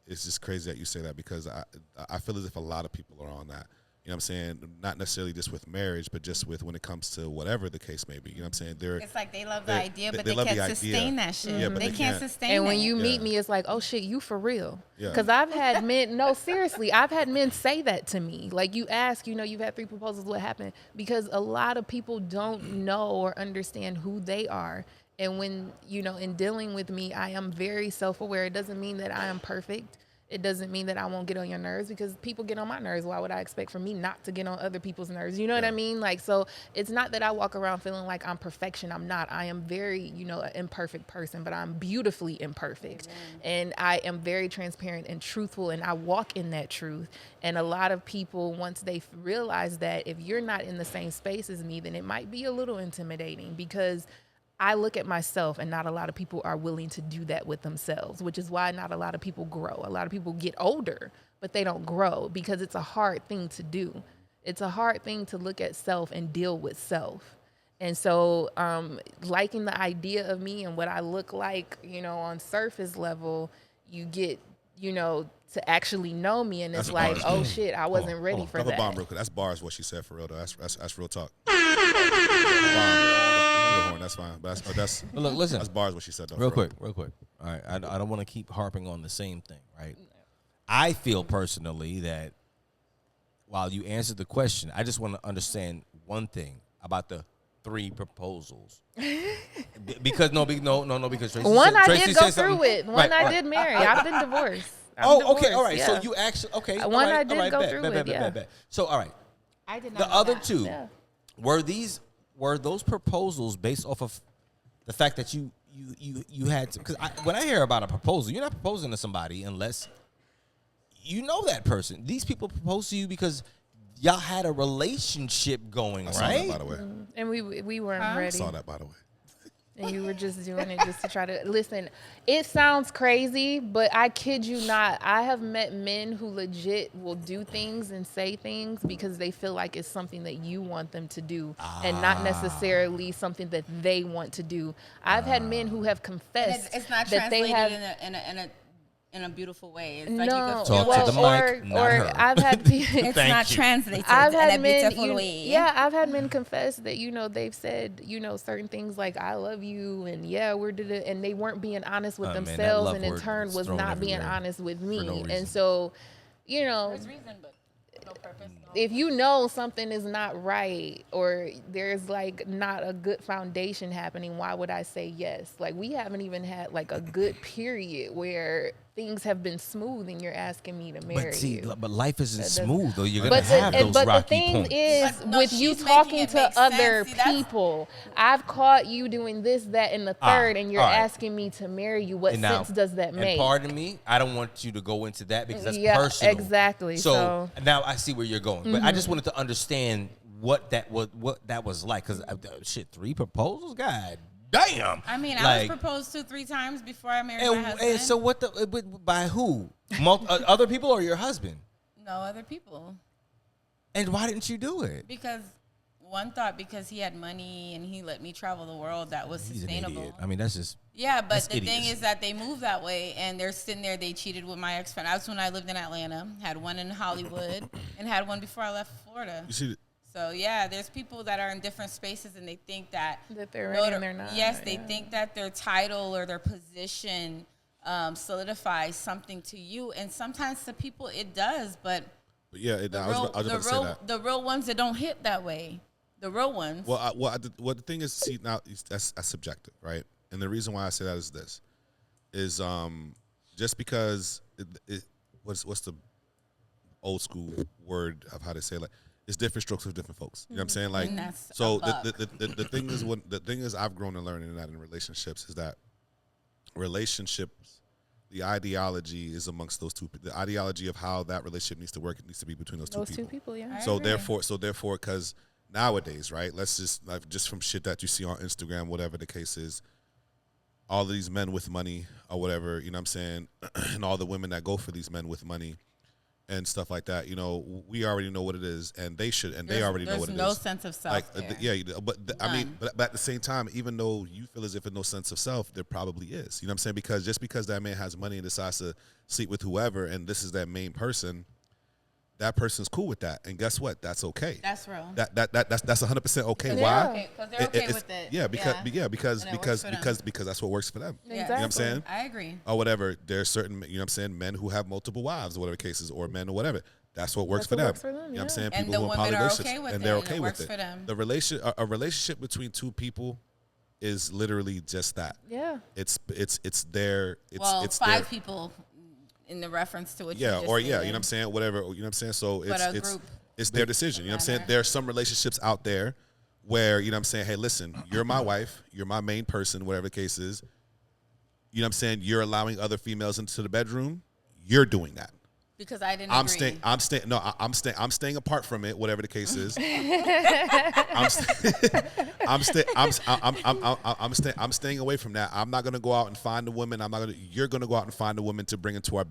S1: it's just crazy that you say that because I feel as if a lot of people are on that. You know what I'm saying? Not necessarily just with marriage, but just with when it comes to whatever the case may be. You know what I'm saying?
S2: It's like they love the idea, but they can't sustain that shit.
S1: Yeah, but
S2: they can't sustain it.
S4: And when you meet me, it's like, oh shit, you for real. Because I've had men, no, seriously, I've had men say that to me. Like you ask, you know, you've had 3 proposals, what happened? Because a lot of people don't know or understand who they are. And when, you know, in dealing with me, I am very self-aware. It doesn't mean that I am perfect. It doesn't mean that I won't get on your nerves, because people get on my nerves. Why would I expect for me not to get on other people's nerves? You know what I mean? Like, so it's not that I walk around feeling like I'm perfection. I'm not. I am very, an imperfect person, but I'm beautifully imperfect. And I am very transparent and truthful, and I walk in that truth. And a lot of people, once they realize that if you're not in the same space as me, then it might be a little intimidating, because I look at myself, and not a lot of people are willing to do that with themselves, which is why not a lot of people grow. A lot of people get older, but they don't grow, because it's a hard thing to do. It's a hard thing to look at self and deal with self. And so liking the idea of me and what I look like, on surface level, you get, to actually know me, and it's like,
S1: bars.
S4: oh shit, I wasn't ready for
S1: Drop
S4: that.
S1: a bomb real quick. That's bars what she said for real though. That's real talk. That's fine. But that's
S3: Look, listen.
S1: That's bars what she said though.
S3: Real quick. All right, I don't want to keep harping on the same thing, right? I feel personally that while you answered the question, I just want to understand one thing about the 3 proposals. Because because Tracy
S4: One I
S3: Tracy
S4: did go
S3: said
S4: through
S3: something.
S4: with. One I did marry. I've been divorced.
S3: Okay, all right.
S4: Yeah.
S3: So you actually okay.
S4: One I did go through with.
S3: Bet. So all right,
S2: I did not
S3: the
S2: know
S3: other
S2: that.
S3: 2
S4: Yeah.
S3: were those proposals based off of the fact that you had to, because when I hear about a proposal, you're not proposing to somebody unless you know that person. These people propose to you because y'all had a relationship going,
S1: I saw
S3: right?
S1: that, by the way.
S4: And we weren't
S1: I
S4: ready.
S1: saw that, by the way.
S4: And you were just doing it just to try to listen. It sounds crazy, but I kid you not. I have met men who legit will do things and say things because they feel like it's something that you want them to do, and not necessarily something that they want to do. I've had men who have confessed
S2: It's not
S4: that they
S2: translated
S4: have.
S2: in a beautiful way. It's like
S4: No,
S2: you
S3: Talk
S2: could
S3: to the mic, not her.
S4: I've had people.
S2: it's not translated
S4: I've
S2: in
S4: had
S2: a
S4: men,
S2: beautiful way.
S4: I've had men confess that they've said certain things like "I love you" and we did it, and they weren't being honest with
S3: Man, that
S4: themselves,
S3: love
S4: and in
S3: word
S4: turn
S3: is
S4: was
S3: thrown
S4: not being
S3: everywhere
S4: honest with
S3: for
S4: me,
S3: no reason.
S4: and so
S2: There's reason, but no purpose.
S4: if something is not right, or there's like not a good foundation happening, why would I say yes? Like, we haven't even had like a good period where things have been smooth, and you're asking me to marry you.
S3: But life isn't
S4: That doesn't-
S3: smooth though. You're gonna
S4: But
S3: have those
S4: the
S3: rocky
S4: thing
S3: points.
S4: is,
S2: But no,
S4: with you
S2: she's
S4: talking
S2: making it
S4: to
S2: make
S4: other
S2: sense. See, that's-
S4: people, I've caught you doing this, that, and the third, and you're
S3: all right.
S4: asking me to marry you. What
S3: And now-
S4: sense does that
S3: and
S4: make?
S3: pardon me, I don't want you to go into that because that's
S4: Yeah,
S3: personal.
S4: exactly.
S3: So
S4: So-
S3: now I see where you're going, but I just wanted to understand what that was like. Because 3 proposals, God damn.
S2: I mean, I
S3: Like,
S2: was proposed to 3 times before I married my husband.
S3: and so what? By who? Other people or your husband?
S2: No other people.
S3: And why didn't you do it?
S2: Because one thought because he had money and he let me travel the world, that was
S3: He's an
S2: sustainable.
S3: idiot. I mean, that's just.
S2: Yeah, but
S3: That's
S2: the thing
S3: idiocy.
S2: is that they move that way, and they're sitting there. They cheated with my ex-friend. That's when I lived in Atlanta. Had one in Hollywood, and had one before I left Florida.
S1: You see,
S2: So yeah, there's people that are in different spaces, and they think that
S4: they're ready and they're not.
S2: Yes, they think that their title or their position solidifies something to you, and sometimes to people it does. But
S1: yeah, I was about to say that.
S2: the real ones that don't hit that way, the real ones.
S1: Well, the thing is, see, now that's subjective, right? And the reason why I say that is this, is just because what's the old school word of how to say, like, it's different strokes for different folks. You know what I'm saying? Like,
S2: And that's
S1: so
S2: a
S1: the thing is, the thing is I've grown and learned in that in relationships is that relationships, the ideology is amongst those two. The ideology of how that relationship needs to work, it needs to be between those two people.
S4: Yeah.
S1: So therefore, because nowadays, right? Let's just from shit that you see on Instagram, whatever the case is, all of these men with money or whatever, you know what I'm saying, and all the women that go for these men with money and stuff like that, we already know what it is, and they should, and they already know what it is.
S2: There's no sense of self.
S1: Like, but at the same time, even though you feel as if there's no sense of self, there probably is. You know what I'm saying? Because just because that man has money and decides to sleep with whoever, and this is that main person, that person's cool with that, and guess what? That's okay.
S2: That's real.
S1: That's 100% okay.
S4: Yeah.
S1: Why?
S2: Because they're okay with it.
S1: Yeah, because
S2: And it works for them.
S1: because that's what works for them.
S2: Yeah.
S1: You know what I'm saying?
S2: I agree.
S1: Or whatever. There's certain, you know what I'm saying, men who have multiple wives or whatever cases, or men or whatever. That's what works for them. You know what I'm saying?
S2: And
S1: People
S2: the
S1: who are
S2: women are
S1: polyrelations,
S2: okay with
S1: and
S2: it,
S1: they're
S2: and
S1: okay
S2: it
S1: with
S2: works
S1: it.
S2: for them.
S1: A relationship between two people is literally just that.
S4: Yeah.
S1: It's their.
S2: Well,
S1: it's
S2: 5
S1: their,
S2: people in the reference to what
S1: Yeah,
S2: you just
S1: or yeah,
S2: stated.
S1: you know what I'm saying? Whatever, you know what I'm saying? So
S2: But a
S1: it's
S2: group
S1: it's their decision. You know what I'm saying?
S2: manner.
S1: There are some relationships out there where, you know what I'm saying, hey, listen, you're my wife, you're my main person, whatever the case is. You know what I'm saying? You're allowing other females into the bedroom. You're doing that.
S2: Because I didn't
S1: I'm
S2: agree.
S1: I'm staying apart from it, whatever the case is. I'm staying away from that. I'm not gonna go out and find a woman. You're gonna go out and find a woman to bring into our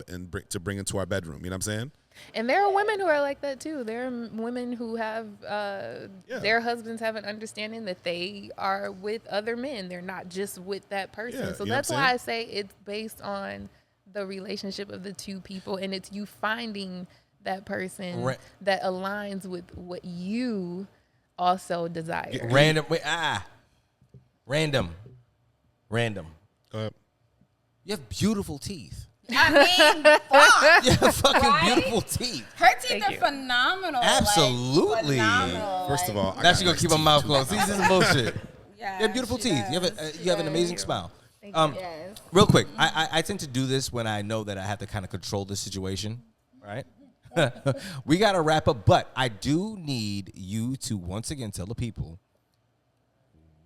S1: bedroom. You know what I'm saying?
S4: And there are women who are like that too. There are women who have their husbands have an understanding that they are with other men. They're not just with that person.
S1: Yeah,
S4: So
S1: you know
S4: that's
S1: what I'm
S4: why I say it's based on the relationship of the two people, and it's you finding that person that aligns with what you also desire.
S3: Random.
S1: Go ahead.
S3: You have beautiful teeth.
S2: I mean, fuck.
S3: You have fucking
S2: Right?
S3: beautiful teeth.
S2: Her teeth
S4: Thank
S2: are
S4: you.
S2: phenomenal.
S3: Absolutely.
S2: Like, phenomenal.
S1: First of all, I
S3: Now
S1: got
S3: she gonna
S1: nice
S3: keep her
S1: teeth,
S3: mouth
S1: too.
S3: closed. This is bullshit.
S2: Yeah,
S3: You have beautiful
S2: she
S3: teeth.
S2: does.
S3: You have an amazing smile.
S2: Yes.
S3: Real quick, I tend to do this when I know that I have to kind of control the situation, right? We got to wrap up, but I do need you to once again tell the people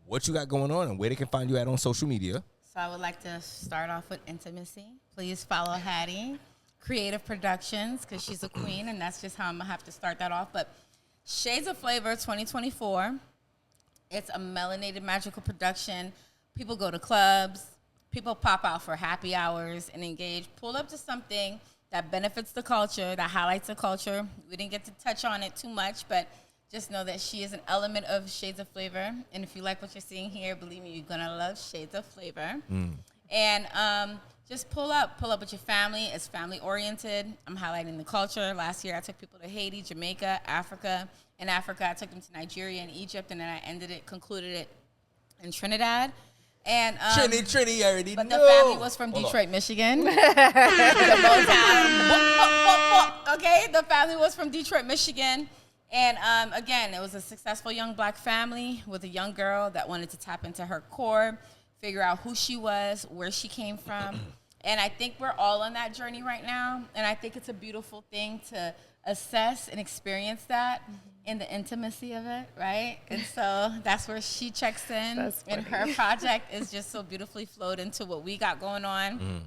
S3: what you got going on and where they can find you at on social media.
S2: So I would like to start off with intimacy. Please follow Hattie, Creative Productions, because she's a queen, and that's just how I'm going to have to start that off. But Shades of Flava 2024, it's a melanated magical production. People go to clubs. People pop out for happy hours and engage. Pull up to something that benefits the culture, that highlights the culture. We didn't get to touch on it too much, but just know that she is an element of Shades of Flava. And if you like what you're seeing here, believe me, you're going to love Shades of Flava. And just pull up with your family. It's family-oriented. I'm highlighting the culture. Last year, I took people to Haiti, Jamaica, Africa. In Africa, I took them to Nigeria and Egypt, and then I concluded it in Trinidad. And
S3: Trini, I already
S2: but
S3: know.
S2: the family was from Detroit, Michigan. Okay, the family was from Detroit, Michigan. And again, it was a successful young black family with a young girl that wanted to tap into her core, figure out who she was, where she came from. And I think we're all on that journey right now. And I think it's a beautiful thing to assess and experience that in the intimacy of it, right? And so that's where she checks in. And her project is just so beautifully flowed into what we got going on.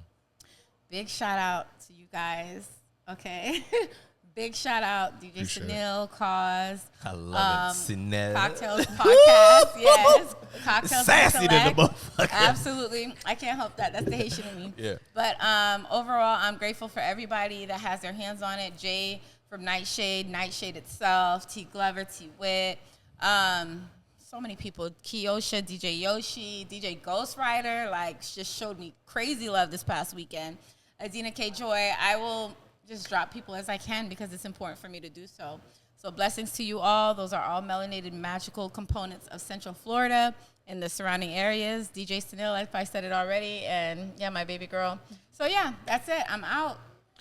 S2: Big shout out to you guys, okay? Big shout out, DJ Youngcause.
S3: I love it, Cnel.
S2: Cocktails podcast, yes. Cocktails
S3: Sassy than the
S2: Intellect.
S3: motherfucker.
S2: Absolutely. I can't help that. That's the Haitian in me.
S3: Yeah.
S2: But overall, I'm grateful for everybody that has their hands on it. Jay from Nightshade itself, T Glover, T Wit. So many people. Kiosha, DJ Yoshi, DJ Ghostwriter, like, just showed me crazy love this past weekend. Adina K. Joy, I will just drop people as I can because it's important for me to do so. So blessings to you all. Those are all melanated magical components of Central Florida and the surrounding areas. DJ Cnel, if I said it already, and yeah, my baby girl. So yeah, that's it. I'm out.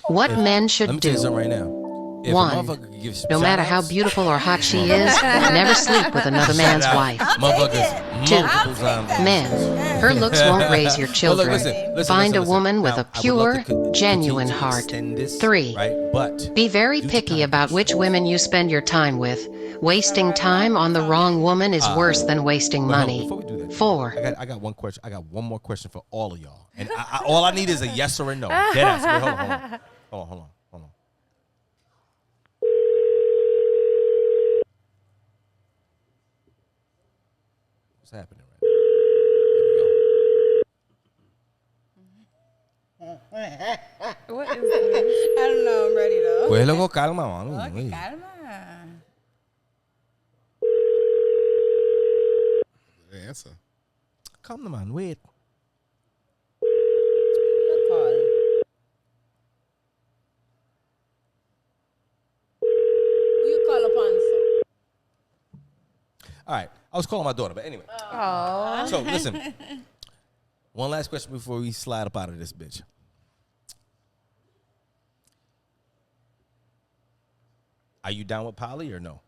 S7: What men should
S3: Let me tell you
S7: do.
S3: something right now. If a
S7: 1.
S3: motherfucker gives
S7: No matter how
S3: shout-outs,
S7: beautiful or hot she is, never sleep with another man's
S3: shout out
S7: wife.
S3: Motherfuckers,
S7: 2.
S3: multiple times.
S7: Men, her looks won't raise your children.
S3: Well, look, listen,
S7: Find a
S3: listen.
S7: woman with
S3: Now,
S7: a
S3: I would
S7: pure,
S3: love to
S7: genuine
S3: continue to
S7: heart.
S3: extend this,
S7: 3.
S3: right? But
S7: Be very
S3: due to
S7: picky
S3: time
S7: about which women you spend your time with. Wasting time on the wrong woman is worse than wasting
S3: Wait, hold on,
S7: money.
S3: before we do that,
S7: 4.
S3: I got one question. I got one more question for all of y'all, and all I need is a yes or a no. Deadass. Wait, hold on. What's happening right now?
S4: What is this?
S2: I don't know. I'm ready though.
S3: Pues loco, calma, mano.
S2: Okay, calma.
S1: The answer.
S3: Calm the man, wait.
S2: Good call. Who you call upon?
S3: All right, I was calling my daughter, but anyway.
S4: Oh,
S3: So listen, one last question before we slide up out of this bitch. Are you down with poly or no?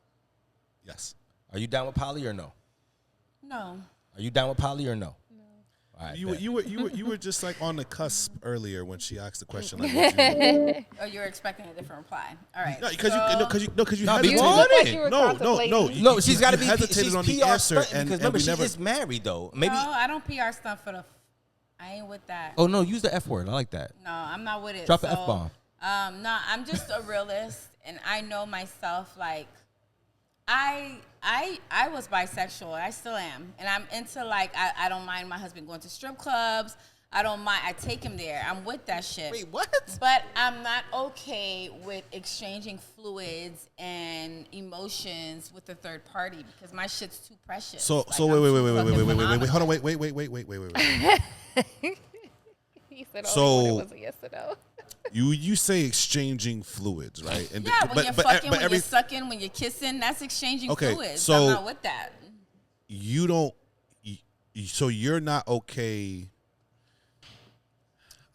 S1: Yes.
S3: Are you down with poly or no?
S2: No.
S3: Are you down with poly or no? Right,
S1: you were just like on the cusp earlier when she asked the question. Like, what
S2: Oh, you were expecting a different reply. All right.
S1: because you
S3: No,
S1: hesitated.
S3: be honest.
S4: Like you were
S1: No,
S4: contemplating.
S3: No, she's got to be.
S1: hesitated
S3: She's
S1: on the
S3: PR
S1: answer,
S3: stunting
S1: and
S3: because remember
S1: we
S3: she
S1: never.
S3: is married though. Maybe.
S2: No, I don't PR stuff for the. I ain't with that.
S3: Oh no, use the F word. I like that.
S2: No, I'm not with it.
S3: Drop the F-bomb.
S2: No, I'm just a realist, and I know myself. Like, I was bisexual. I still am, and I'm into like I don't mind my husband going to strip clubs. I don't mind. I take him there. I'm with that shit.
S3: Wait, what?
S2: But I'm not okay with exchanging fluids and emotions with a third party because my shit's too precious.
S1: So
S2: Like,
S1: so
S2: I'm too
S1: wait,
S2: fucking
S1: hold on,
S2: phenomenal.
S1: wait.
S4: He said,
S1: So-
S4: "Oh, it was a yes or no."
S1: You say exchanging fluids, right? And
S2: Yeah, when you're fucking, when
S1: every-
S2: you're sucking, when you're kissing, that's exchanging
S1: Okay,
S2: fluids.
S1: so-
S2: I'm not with that.
S1: you don't. So you're not okay.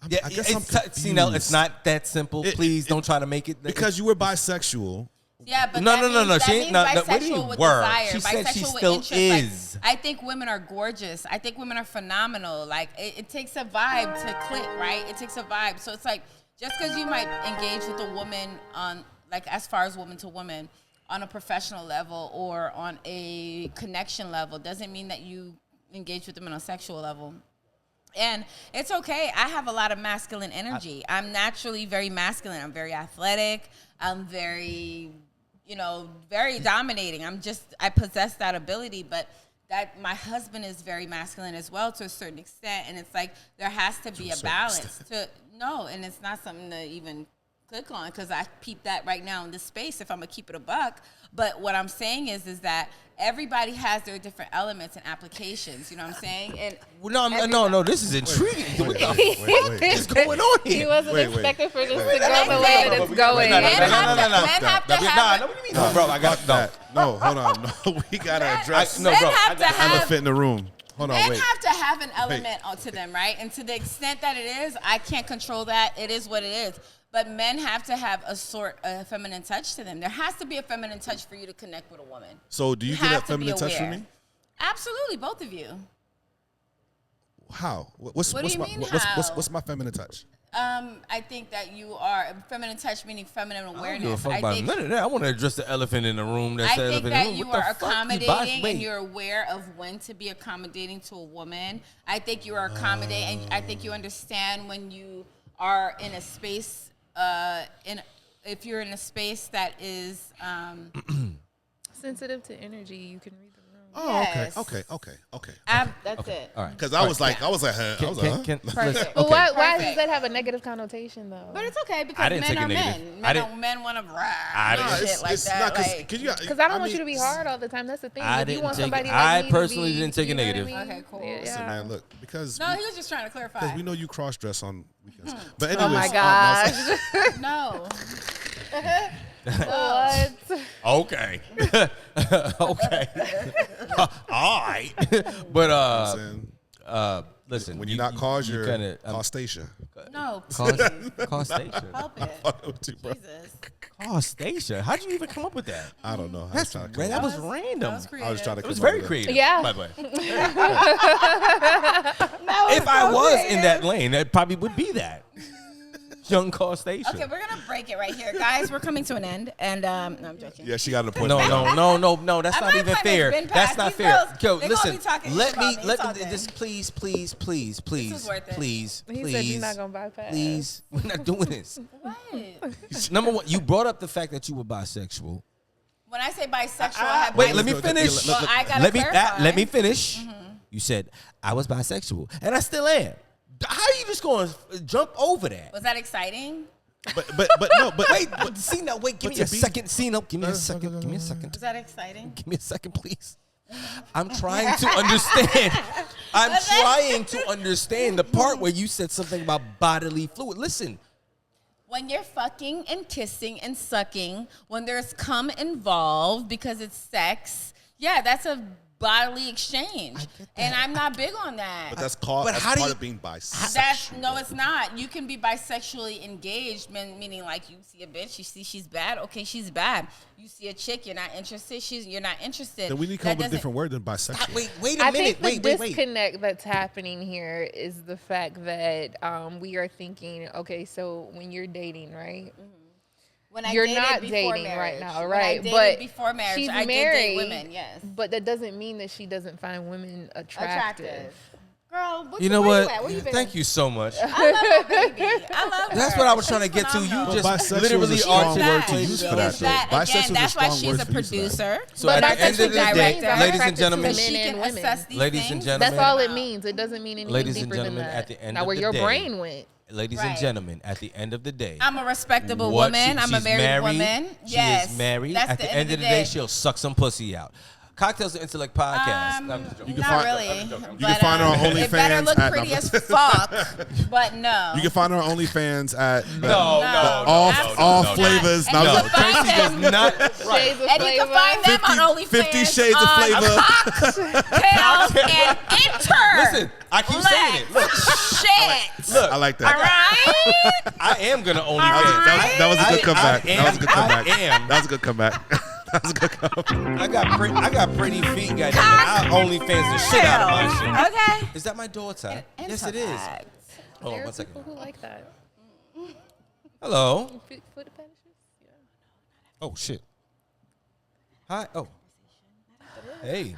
S3: Yeah,
S1: I guess I'm
S3: Cnel, it's
S1: confused.
S3: not that simple. Please don't try to make it
S1: Because you were bisexual.
S2: Yeah, but
S3: No,
S2: that
S3: no, no,
S2: means,
S3: no.
S2: that
S3: She ain't-
S2: means
S3: no, no,
S2: bisexual
S3: what do you mean
S2: with
S3: were?
S2: desire.
S3: She said she
S2: bisexual with
S3: still
S2: interest.
S3: is.
S2: Like, I think women are gorgeous. I think women are phenomenal. Like, it takes a vibe to click, right? It takes a vibe. So it's like, just because you might engage with a woman on, like, as far as woman to woman, on a professional level or on a connection level, doesn't mean that you engage with them on a sexual level. And it's okay. I have a lot of masculine energy. I'm naturally very masculine. I'm very athletic. I'm very, very dominating. I possess that ability, but that my husband is very masculine as well to a certain extent. And it's like there has to be a balance and it's not something to even click on because I peep that right now in this space if I'm gonna keep it a buck. But what I'm saying is that everybody has their different elements and applications. You know what I'm saying? And
S3: no. This is intriguing. What the
S1: Wait.
S3: fuck is going on
S4: He
S3: here?
S4: wasn't
S1: Wait.
S4: expecting for this to
S2: wait,
S4: go the way that it's going.
S2: Men have to have
S3: What do you mean? Bro, I got
S1: No, hold on. No, we gotta address
S3: no,
S2: men
S3: bro,
S2: have to
S1: the
S2: have
S1: elephant in the room. Hold on,
S2: men
S1: wait.
S2: have to have an element to them, right? And to the extent that it is, I can't control that. It is what it is. But men have to have a sort of feminine touch to them. There has to be a feminine touch for you to connect with a woman.
S1: So do you get
S2: have
S1: that
S2: to be
S1: feminine touch from
S2: aware.
S1: me?
S2: Absolutely, both of you.
S1: How? What's
S2: What do you
S1: my
S2: mean
S1: what's my feminine touch?
S2: I think that you are feminine touch, meaning feminine
S3: I don't
S2: awareness.
S3: give a fuck about none of that. I want to address the elephant in the room. That's
S2: I
S3: the
S2: think
S3: elephant
S2: that
S3: in the room.
S2: you
S3: What
S2: are
S3: the fuck?
S2: accommodating
S3: Wait.
S2: and you're aware of when to be accommodating to a woman. I think you are accommodating, and I think you understand when you are in a space, if you're in a space that is.
S4: Sensitive to energy, you can read the room.
S1: Oh,
S2: Yes.
S1: okay.
S2: That's it.
S3: All right.
S1: Because I was like, huh?
S3: Can,
S2: Perfect.
S3: listen,
S4: But
S3: okay.
S4: why
S2: Perfect.
S4: does that have a negative connotation, though?
S2: But it's okay
S3: I
S2: because
S3: didn't
S2: men
S3: take it
S2: are
S3: negative.
S2: men. Men want to
S3: I didn't-
S2: shit like that.
S4: Because I don't want you to be hard all the time. That's the thing.
S3: I
S4: If you
S3: didn't
S4: want
S3: take
S4: somebody
S3: it.
S4: like
S3: I
S4: me to
S3: personally
S4: be-
S3: didn't take it
S4: you know what I
S3: negative.
S4: mean?
S2: Okay, cool.
S4: Yeah.
S1: Listen, man, look, because
S2: No, he was just trying to clarify.
S1: we know you cross dress on weekends. But anyways,
S4: Oh my gosh.
S2: No.
S4: What?
S3: Okay. Okay. All right. But
S1: saying,
S3: listen.
S1: when you're not cause, you're
S3: kinda,
S1: cause station.
S2: No.
S3: Cause station.
S2: Help it. Jesus.
S3: Cause station. How'd you even come up with that?
S1: I don't know.
S3: That was random.
S2: That was creative.
S1: I was trying to.
S3: It was very creative.
S4: Yeah.
S3: By the way. If I was in that lane, that probably would be that. Youngcause station.
S2: Okay, we're gonna break it right here, guys. We're coming to an end, and no, I'm joking.
S1: Yeah, she got an point.
S3: No. That's
S2: I'm
S3: not
S2: not
S3: even
S2: trying to
S3: fair.
S2: spin
S3: That's
S2: past
S3: not
S2: these
S3: fair.
S2: girls.
S3: Yo,
S2: They gonna
S3: listen.
S2: be talking
S3: Let
S2: shit
S3: me.
S2: about me.
S3: Let
S2: It's all
S3: me.
S2: good.
S3: This, please.
S2: is worth it.
S3: Please.
S4: He said you're not gonna bypass.
S3: Please. We're not doing this.
S2: What?
S3: Number one, you brought up the fact that you were bisexual.
S2: When I say bisexual, I have
S3: Wait, let me finish.
S2: Well, I gotta
S3: Let me
S2: clarify.
S3: finish. You said I was bisexual, and I still am. How are you just going to jump over that?
S2: Was that exciting?
S1: But no, but
S3: Wait, see now. Wait, give
S1: But
S3: me a
S1: to be-
S3: second. See no, give me a second. Give me a second.
S2: Was that exciting?
S3: Give me a second, please. I'm trying to understand. I'm trying to understand the part where you said something about bodily fluid. Listen.
S2: When you're fucking and kissing and sucking, when there's cum involved because it's sex, yeah, that's a bodily exchange, and I'm not big on that.
S1: But that's part of being bisexual.
S2: No, it's not. You can be bisexually engaged, meaning like you see a bitch, you see she's bad. Okay, she's bad. You see a chick, you're not interested. You're not interested.
S1: Then we need to come up with a different word than bisexual.
S3: Wait a
S4: I
S3: minute.
S4: think the disconnect that's happening here is the fact that we are thinking, okay, so when you're dating, right?
S2: Mm-hmm. When
S4: you're not dating
S2: marriage.
S4: right now,
S2: when
S4: right?
S2: I dated
S4: but
S2: before marriage,
S4: she's
S2: I
S4: married,
S2: did date women, yes.
S4: But that doesn't mean that she doesn't find women attractive.
S2: Girl,
S3: you know what?
S2: Where you been?
S3: Thank you so much.
S2: I love my baby. I love her.
S3: That's what I was trying to get to. You just literally articulated
S1: for that.
S2: Again, that's why she's a producer.
S3: So at the end of the day, ladies and gentlemen,
S2: she can assess these
S3: ladies and
S2: things.
S3: gentlemen,
S4: that's all it means. It doesn't mean anything
S3: ladies
S4: deeper
S3: and gentlemen,
S4: than that.
S3: at the end
S4: now,
S3: of
S4: where
S3: the
S4: your
S3: day,
S4: brain went.
S3: ladies and gentlemen, at the end of the day,
S2: I'm a respectable woman. I'm a married woman.
S3: She
S2: Yes.
S3: is married.
S2: That's
S3: At the end of the day, she'll suck some pussy out. Cocktails and Intellect podcast.
S2: Not really.
S1: You can find her on OnlyFans.
S2: It better look pretty as fuck, but no.
S1: You can find her on OnlyFans at
S2: all
S1: flavors.
S2: No,
S3: Tracy does not.
S4: Shades of
S2: And you can find them on OnlyFans.
S1: 50 Shades of Flava.
S2: Cocktails and
S3: Listen, I keep saying it. Look,
S2: shit.
S3: look.
S1: I like that.
S2: All right.
S3: I am gonna OnlyFans.
S1: That was a good comeback. That was a good comeback.
S3: I am.
S1: That was a good comeback. That was a good comeback.
S3: I got pretty feet, goddamn it. I OnlyFans the shit out of my shit.
S2: Okay.
S3: Is that my daughter? Yes, it is. Hold on
S4: There
S3: one
S4: are
S3: second.
S4: people who like that.
S3: Hello.
S4: Foot fetishes? Yeah.
S3: Oh shit. Hi. Oh. Hey.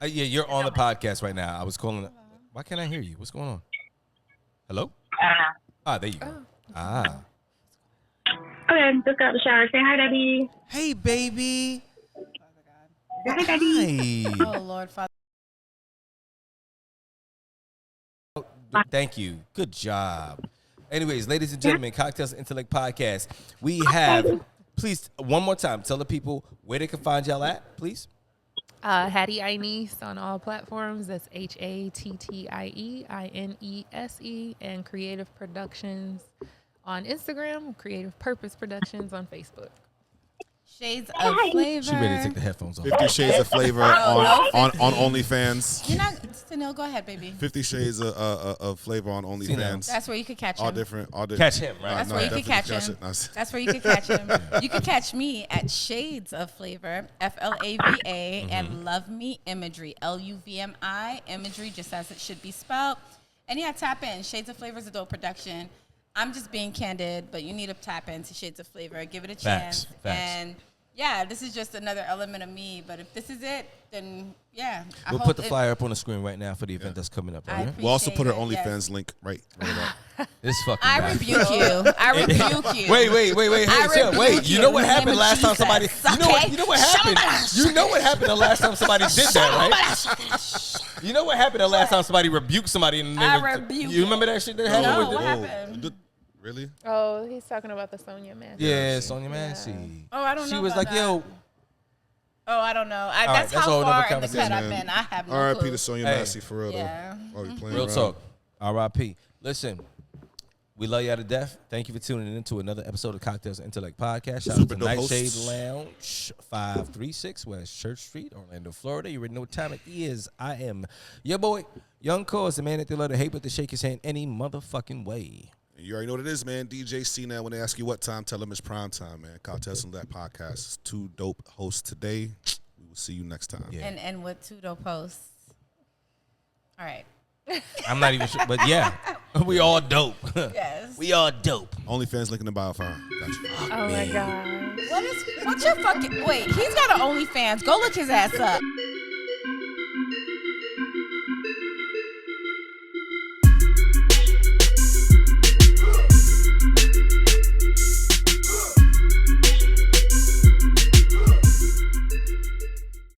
S3: Yeah, you're on the podcast right now. I was calling. Why can't I hear you? What's going on? Hello? There you go.
S8: Okay, just got out the shower. Say hi, Daddy.
S3: Hey, baby.
S8: Hi, Daddy.
S3: Hi.
S2: Oh, Lord, Father.
S3: Thank you. Good job. Anyways, ladies and gentlemen, Cocktails and Intellect podcast. We have, please, one more time, tell the people where they can find y'all at, please.
S4: Hattie Inese on all platforms. That's HATTIEINESE, and Creative Productions on Instagram, Creative Purpose Productions on Facebook.
S2: Shades of Flavor.
S3: She ready to take the headphones off.
S1: 50 Shades of Flavor on OnlyFans.
S2: You're not, Cnel, go ahead, baby.
S1: 50 Shades of Flavor on OnlyFans.
S2: That's where you could catch him.
S1: All different.
S3: Catch him, right?
S2: That's where you could catch him. That's where you could catch him. You could catch me at Shades of Flavor, FLAVA, and Love Me Imagery, LUVMI Imagery, just as it should be spelled. And yeah, tap in. Shades of Flavor is a dope production. I'm just being candid, but you need to tap into Shades of Flavor. Give it a chance.
S3: Facts.
S2: And yeah, this is just another element of me. But if this is it, then yeah.
S3: We'll put the flyer up on the screen right now for the event that's coming up. Right?
S1: We'll also put her
S2: appreciate it,
S1: OnlyFans link right up.
S3: This fucking
S2: I
S3: guy.
S2: rebuke you. I rebuke you.
S3: Wait. Hey, chill. Wait. You know what happened last time somebody?
S2: Jesus,
S3: You know what happened? You know what happened the last time somebody did that, right? You know what happened the last time somebody rebuked somebody? And
S2: I rebuke
S3: you remember that shit that happened?
S2: No,
S3: with
S2: what
S3: the,
S2: happened?
S1: Really?
S4: Oh, he's talking about the Sonya Massey.
S3: Yeah, Sonya Massey.
S2: Oh, I don't know.
S3: She was
S2: about
S3: like,
S2: that.
S3: "Yo."
S2: Oh, I don't know.
S3: that's
S2: That's
S3: a
S2: how
S3: whole nother
S2: far in the cut
S3: conversation,
S2: I've been. I have no
S1: R.I.P.
S2: clue.
S1: to Sonya
S3: Hey.
S1: Massey for real
S2: Yeah.
S1: though. Oh, you playing
S3: Real
S1: around.
S3: talk. R.I.P. Listen, we love y'all to death. Thank you for tuning in to another episode of Cocktails and Intellect podcast. Shout out
S1: Super
S3: to
S1: dope
S3: Nightshade
S1: hosts.
S3: Lounge, 536 West Church Street, Orlando, Florida. You already know what time it is. I am your boy, Youngcause, the man that they love to hate but to shake his hand any motherfucking way.
S1: You already know what it is, man. DJ Cnel. When they ask you what time, tell them it's prime time, man. Cocktailsandintellectpodcast. Podcast. Two dope hosts today. We will see you next time.
S3: Yeah.
S2: And with two dope posts. All right.
S3: I'm not even sure, but yeah, we all dope.
S2: Yes.
S3: We all dope.
S1: OnlyFans link in the bio file. Gotcha.
S4: Oh my God.
S2: What's your fucking... Wait, he's got an OnlyFans. Go look his ass up.